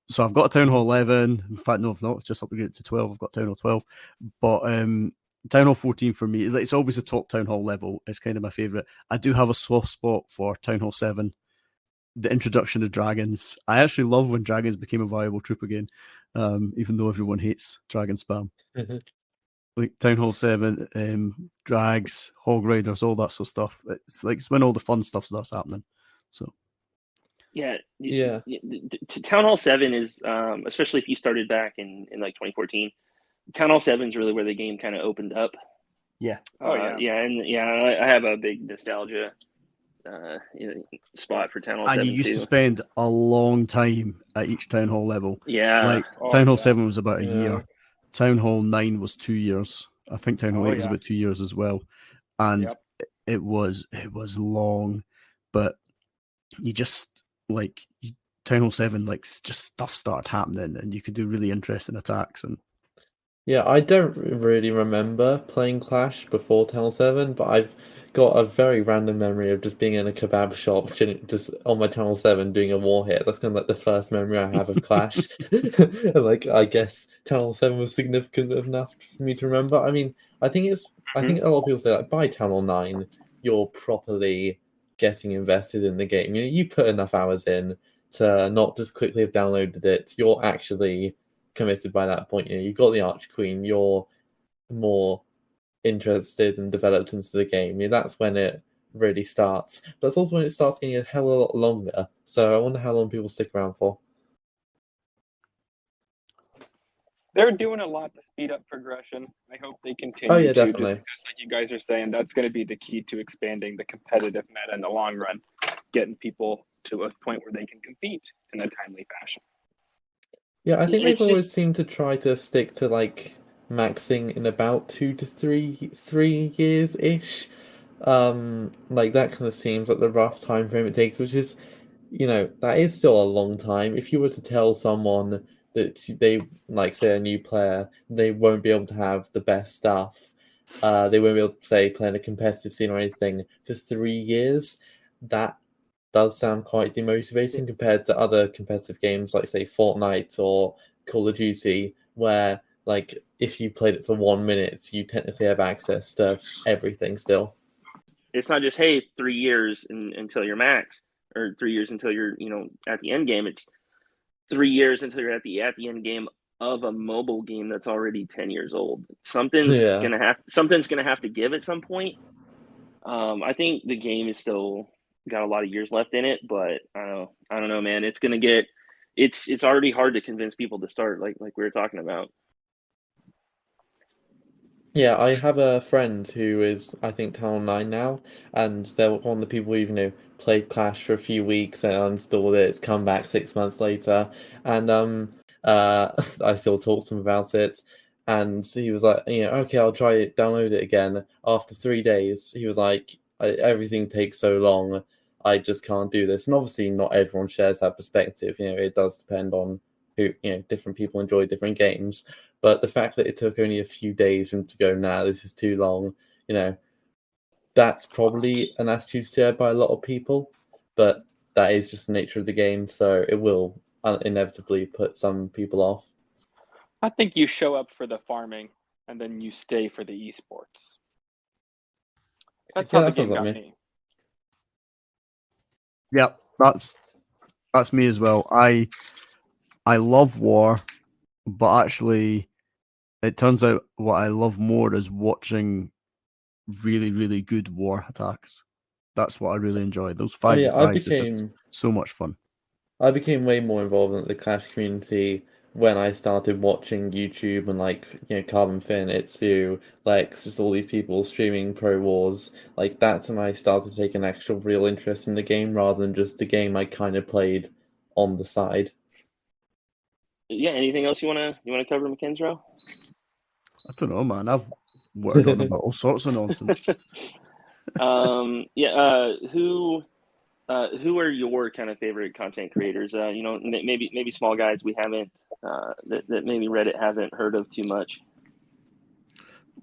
So I've got a Town Hall 11. In fact, no, I've not. It's just upgraded to 12. I've got Town Hall 12. But Town Hall 14 for me, it's always the top Town Hall level. It's kind of my favourite. I do have a soft spot for Town Hall 7. The introduction of dragons. I actually love when dragons became a viable troop again, even though everyone hates dragon spam. Like Town Hall 7, drags, hog riders, all that sort of stuff. It's when all the fun stuff starts happening. So yeah. Town Hall 7 is, especially if you started back in like 2014, Town Hall 7 is really where the game kind of opened up. Yeah. I have a big nostalgia spot for Town Hall 7 and you used too. to spend a long time at each Town Hall level. Yeah. Town Hall 7 was about a year. Town Hall 9 was 2 years. I think Town Hall 8 was about 2 years as well. And it was long, but you just Town Hall 7, just stuff started happening and you could do really interesting attacks. And yeah, I don't really remember playing Clash before Town Hall 7, but I've got a very random memory of just being in a kebab shop, just on my Channel 7 doing a war hit. That's kind of like the first memory I have of Clash. And like, I guess Channel 7 was significant enough for me to remember. I mean, I think a lot of people say like by Channel 9, you're properly getting invested in the game. You put enough hours in to not just quickly have downloaded it. You're actually committed by that point. You've got the Arch Queen, you're more interested and developed into the game. That's when it really starts. But it's also when it starts getting a hell of a lot longer. So I wonder how long people stick around for. They're doing a lot to speed up progression. I hope they continue Oh yeah, to, definitely. just because, like you guys are saying, that's going to be the key to expanding the competitive meta in the long run, getting people to a point where they can compete in a timely fashion. Yeah, I think they've It's always just seemed to try to stick to like maxing in about 2 to 3 years ish. Like that kind of seems like the rough time frame it takes, which is, that is still a long time. If you were to tell someone that they, like, say, a new player, they won't be able to have the best stuff, they won't be able to, say, play in a competitive scene or anything for 3 years, that does sound quite demotivating compared to other competitive games like, say, Fortnite or Call of Duty, where, like, if you played it for 1 minute, you technically have access to everything still. it's not just, hey, 3 years until you're max, or 3 years until you're at the end game. It's 3 years until you're at the end game of a mobile game that's already 10 years old. Something's Yeah. gonna have to give at some point. I think the game is still got a lot of years left in it, but I don't know, man. It's gonna get it's already hard to convince people to start, like we were talking about. Yeah, I have a friend who is, I think, Town 9 now, and they're one of the people who've, played Clash for a few weeks and uninstalled it. It's come back 6 months later, and I still talk to him about it, and he was like, okay, I'll try it, download it again. After 3 days, he was like, everything takes so long, I just can't do this. And obviously, not everyone shares that perspective. It does depend on who, different people enjoy different games. But the fact that it took only a few days for him to go, nah, this is too long, that's probably an attitude shared by a lot of people. But that is just the nature of the game, so it will inevitably put some people off. I think you show up for the farming and then you stay for the esports. That's Yeah, how the that sounds game like got me. me. Yeah, that's me as well. I love war, but actually, it turns out what I love more is watching really, really good war attacks. That's what I really enjoy. Those 5v5s are just so much fun. I became way more involved in the Clash community when I started watching YouTube and Carbon Fin, Itsu, Lex, just all these people streaming Pro Wars. Like that's when I started to take an actual real interest in the game rather than just a game I kind of played on the side. Yeah, anything else you wanna cover, Mackenzro? I don't know, man. I've worked on about all sorts of nonsense. Who are your kind of favorite content creators? Maybe small guys we haven't that maybe Reddit hasn't heard of too much.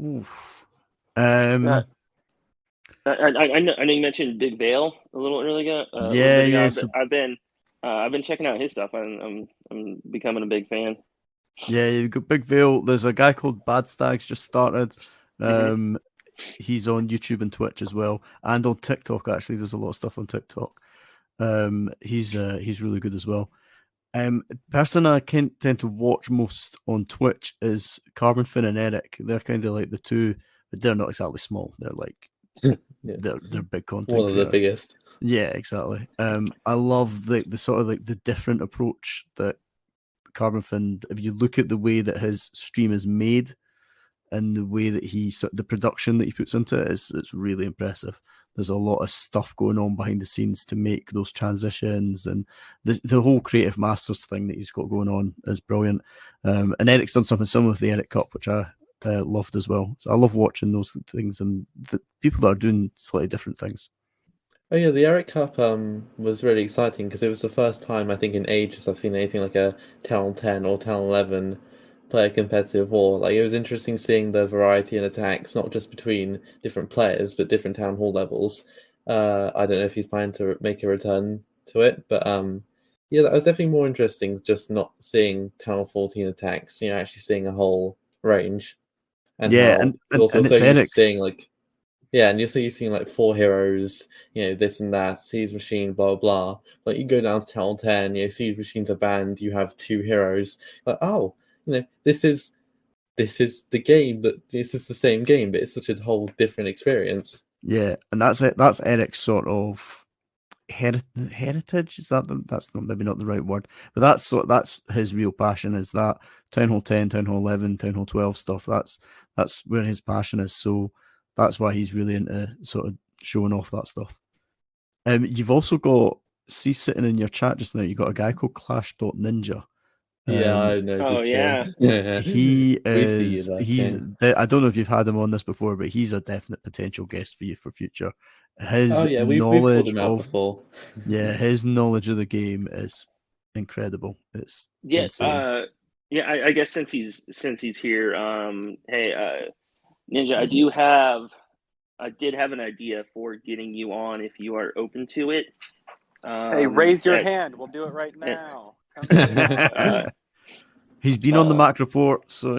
Oof. I know you mentioned Big Vale a little earlier. Yeah. I've been checking out his stuff. I'm becoming a big fan. Yeah, you've got Big Vale. There's a guy called Bad Stags just started. He's on YouTube and Twitch as well, and on TikTok. Actually, there's a lot of stuff on TikTok. He's really good as well. Person I tend to watch most on Twitch is Carbon Fin and Eric. They're kind of like the two, but they're not exactly small. They're like they're big content. One of the biggest. Yeah, exactly. I love the sort of like the different approach that Carbon Fin. If you look at the way that his stream is made and the way that the production that he puts into it, it's really impressive. There's a lot of stuff going on behind the scenes to make those transitions, and the whole creative masters thing that he's got going on is brilliant. And Eric's done something similar with the Eric Cup, which I loved as well. So I love watching those things and the people that are doing slightly different things. Oh yeah, the Eric Cup was really exciting because it was the first time I think in ages I've seen anything like a Talon 10 or Talon 11 play a competitive war. Like, it was interesting seeing the variety in attacks, not just between different players, but different town hall levels. I don't know if he's planning to make a return to it, but yeah, that was definitely more interesting. Just not seeing town hall 14 attacks, actually seeing a whole range, and Yeah, how and, you're and, also and so it's used to Eric's. seeing like. Yeah, and you're so used to seeing like 4 heroes, this and that, Siege Machine, blah, blah, blah. Like, you go down to Town 10, Siege Machines are banned, you have 2 heroes. Like, oh, this is the game, but this is the same game, but it's such a whole different experience. Yeah, and that's it. That's Eric's sort of heritage. Is that's not maybe not the right word, but that's his real passion. Is that Town Hall 10, Town Hall 11, Town Hall 12 stuff. That's where his passion is. So that's why he's really into sort of showing off that stuff. You've also got sitting in your chat just now. You got a guy called Clash.Ninja. Yeah, I know. Oh yeah, He is. I don't know if you've had him on this before, but he's a definite potential guest for you for future. His we've knowledge him out of before. his knowledge of the game is incredible. It's insane. I guess since he's here, hey, Ninja, I did have an idea for getting you on if you are open to it. Hey, raise your hand. We'll do it right now. He's been on the Mac report, so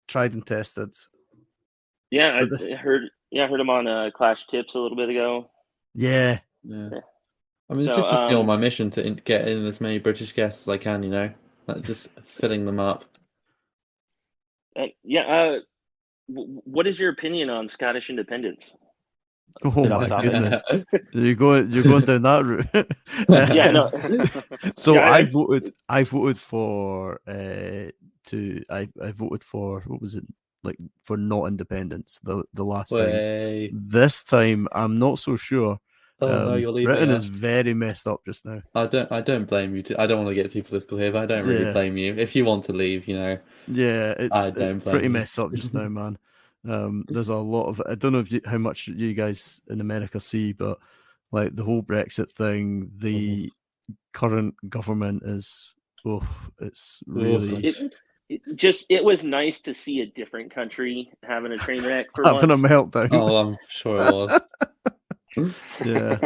tried and tested. Yeah, I heard him on Clash Tips a little bit ago. Yeah. I mean, this is just on my mission to get in as many British guests as I can. Like just filling them up. What is your opinion on Scottish independence? Oh my goodness! You're going down that route. Yeah, no. So yeah, I voted for I voted for, what was it, like, for not independence the last time. This time I'm not so sure. No, you're leaving Britain is very messed up just now. I don't blame you. I don't want to get too political here, but I don't really blame you. If you want to leave, Yeah, it's pretty messed up just now, man. There's a lot of, I don't know how much you guys in America see, but like the whole Brexit thing, the current government is, it's really. It was nice to see a different country having a train wreck for having once. A meltdown. Oh, I'm sure it was. Yeah.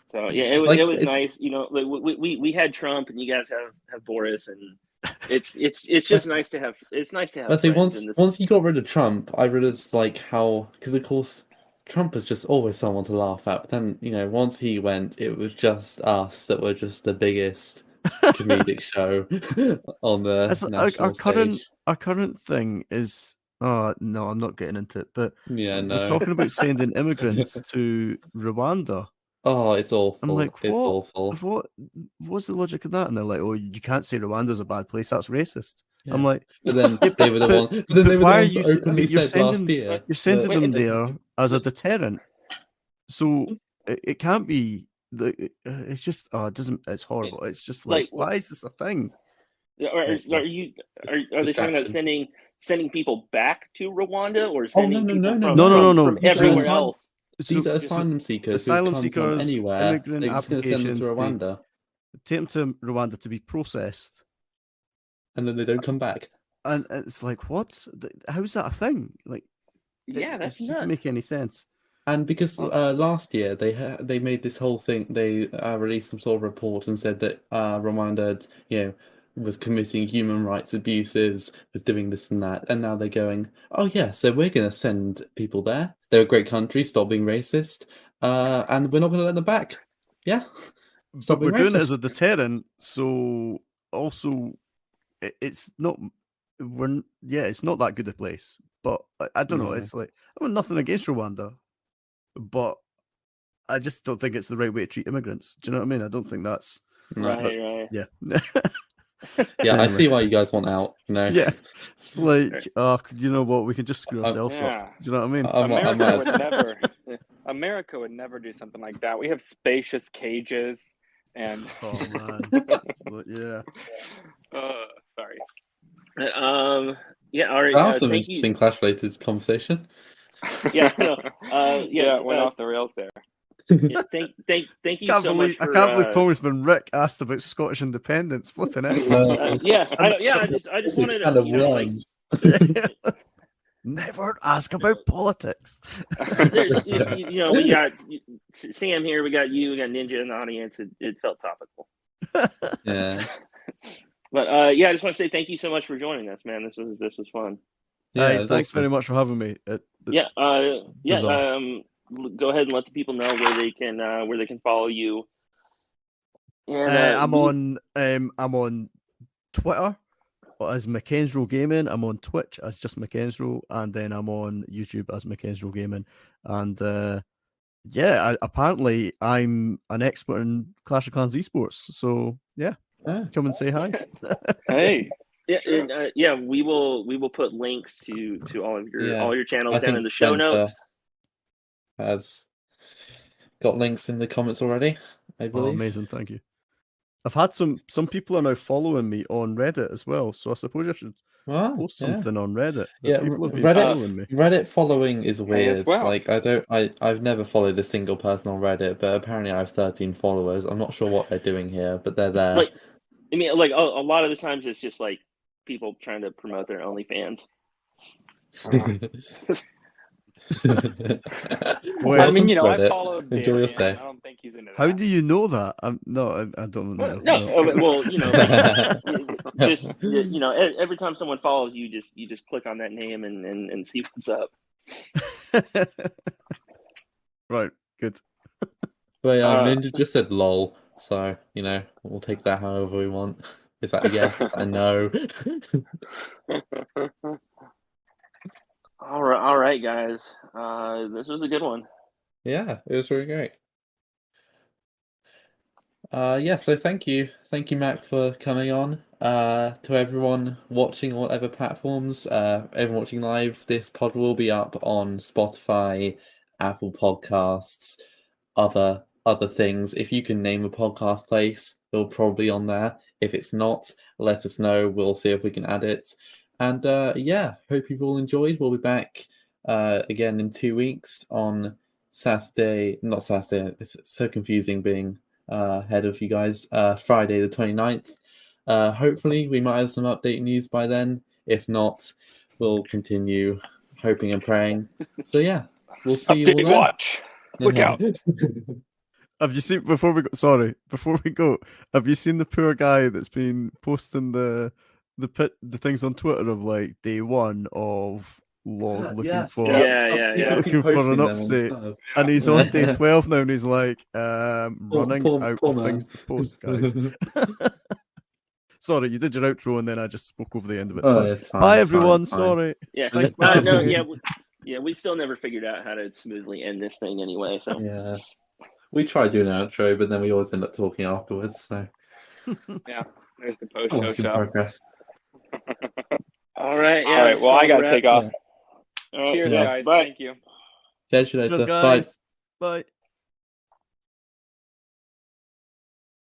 So yeah, it was nice. We had Trump, and you guys have Boris, and it's just nice to have. It's nice to have. I say once you got rid of Trump, I realized like how, because of course Trump is just always someone to laugh at. But then once he went, it was just us that were just the biggest comedic show on the national stage. Our current thing is. Oh no, I'm not getting into it. But we're talking about sending immigrants to Rwanda. Oh, it's awful. I'm like, it's awful. What's the logic of that? And they're like, oh, you can't say Rwanda's a bad place. That's racist. Yeah. I'm like, but then they were the ones. But then why are you? You're sending them there as a deterrent. So it can't be. It's just it doesn't. It's horrible. It's just like why is this a thing? Are they talking about sending people back to Rwanda, or sending people from everywhere else? These are asylum seekers who come from anywhere. Immigrant applications to Rwanda. Take them to Rwanda to be processed, and then they don't come back. And it's like, what? How is that a thing? Like, that doesn't make any sense. And because last year they made this whole thing, they released some sort of report and said that Rwanda had, was committing human rights abuses, was doing this and that, and now they're going, oh yeah, so we're going to send people there. They're a great country, stop being racist, and we're not going to let them back. Yeah, but we're doing it as a deterrent. So also, it's not. It's not that good a place. But I don't know. It's like, I mean, nothing against Rwanda, but I just don't think it's the right way to treat immigrants. Do you know what I mean? I don't think that's right. Yeah. Yeah, I see why you guys want out. Yeah, it's like, you know what? We can just screw ourselves up. Do you know what I mean? America would never do something like that. We have spacious cages, and oh man, yeah. Sorry. Yeah. All right. That was some interesting Clash-related conversation. Yeah. No, it went off the rails there. Yeah, thank you so much. I can't believe Congressman Rick asked about Scottish independence. Flipping it. I just wanted to, never ask about politics. We got Sam here, we got you, we got Ninja in the audience. It felt topical. Yeah. But I just want to say thank you so much for joining us, man. This was fun. Yeah, thanks very much for having me. Go ahead and let the people know where they can follow you. And I'm on Twitter as Mackenzro Gaming. I'm on Twitch as just Mackenzro, and then I'm on YouTube as Mackenzro Gaming. And apparently I'm an expert in Clash of Clans esports. So yeah, come and say hi. Hey. We will put links to all of your channels down in the show Spencer notes. Has got links in the comments already, I believe. Oh, amazing, thank you. I've had some people are now following me on Reddit as well, so I suppose I should post something on Reddit. People have been following me. Reddit following is weird. Well. Like I've never followed a single person on Reddit, but apparently I have 13 followers. I'm not sure what they're doing here, but they're there. A lot of the times it's just like people trying to promote their OnlyFans. Well, I followed. Enjoy your stay. I don't think he's into that. How do you know that? I don't know. Every time someone follows you, just click on that name and see what's up. Right, good. But Ninja just said lol, so we'll take that however we want. Is that a yes? I know. All right, guys. This was a good one. Yeah, it was really great. So thank you, Mac, for coming on. To everyone watching on whatever platforms, everyone watching live, this pod will be up on Spotify, Apple Podcasts, other things. If you can name a podcast place, it'll probably be on there. If it's not, let us know. We'll see if we can add it. And hope you've all enjoyed. We'll be back again in 2 weeks on Saturday. Not Saturday. It's so confusing being ahead of you guys. Friday the 29th. Hopefully we might have some update news by then. If not, we'll continue hoping and praying. So yeah, we'll see you all then. Watch. Look out. Have you seen before we go? Have you seen the poor guy that's been posting the things on Twitter of like day one of log looking for looking for an update, and he's on day 12 now, and he's like running out of things to post, guys. Sorry, you did your outro and then I just spoke over the end of it. Bye everyone. Sorry. Yeah. We still never figured out how to smoothly end this thing anyway. So yeah, we try doing an outro, but then we always end up talking afterwards. So yeah, there's the post show. Progress. All right. All right. Well, I gotta take off. Yeah. Cheers, guys. Bye. Thank you. Catch you later. Cheers, guys. Bye.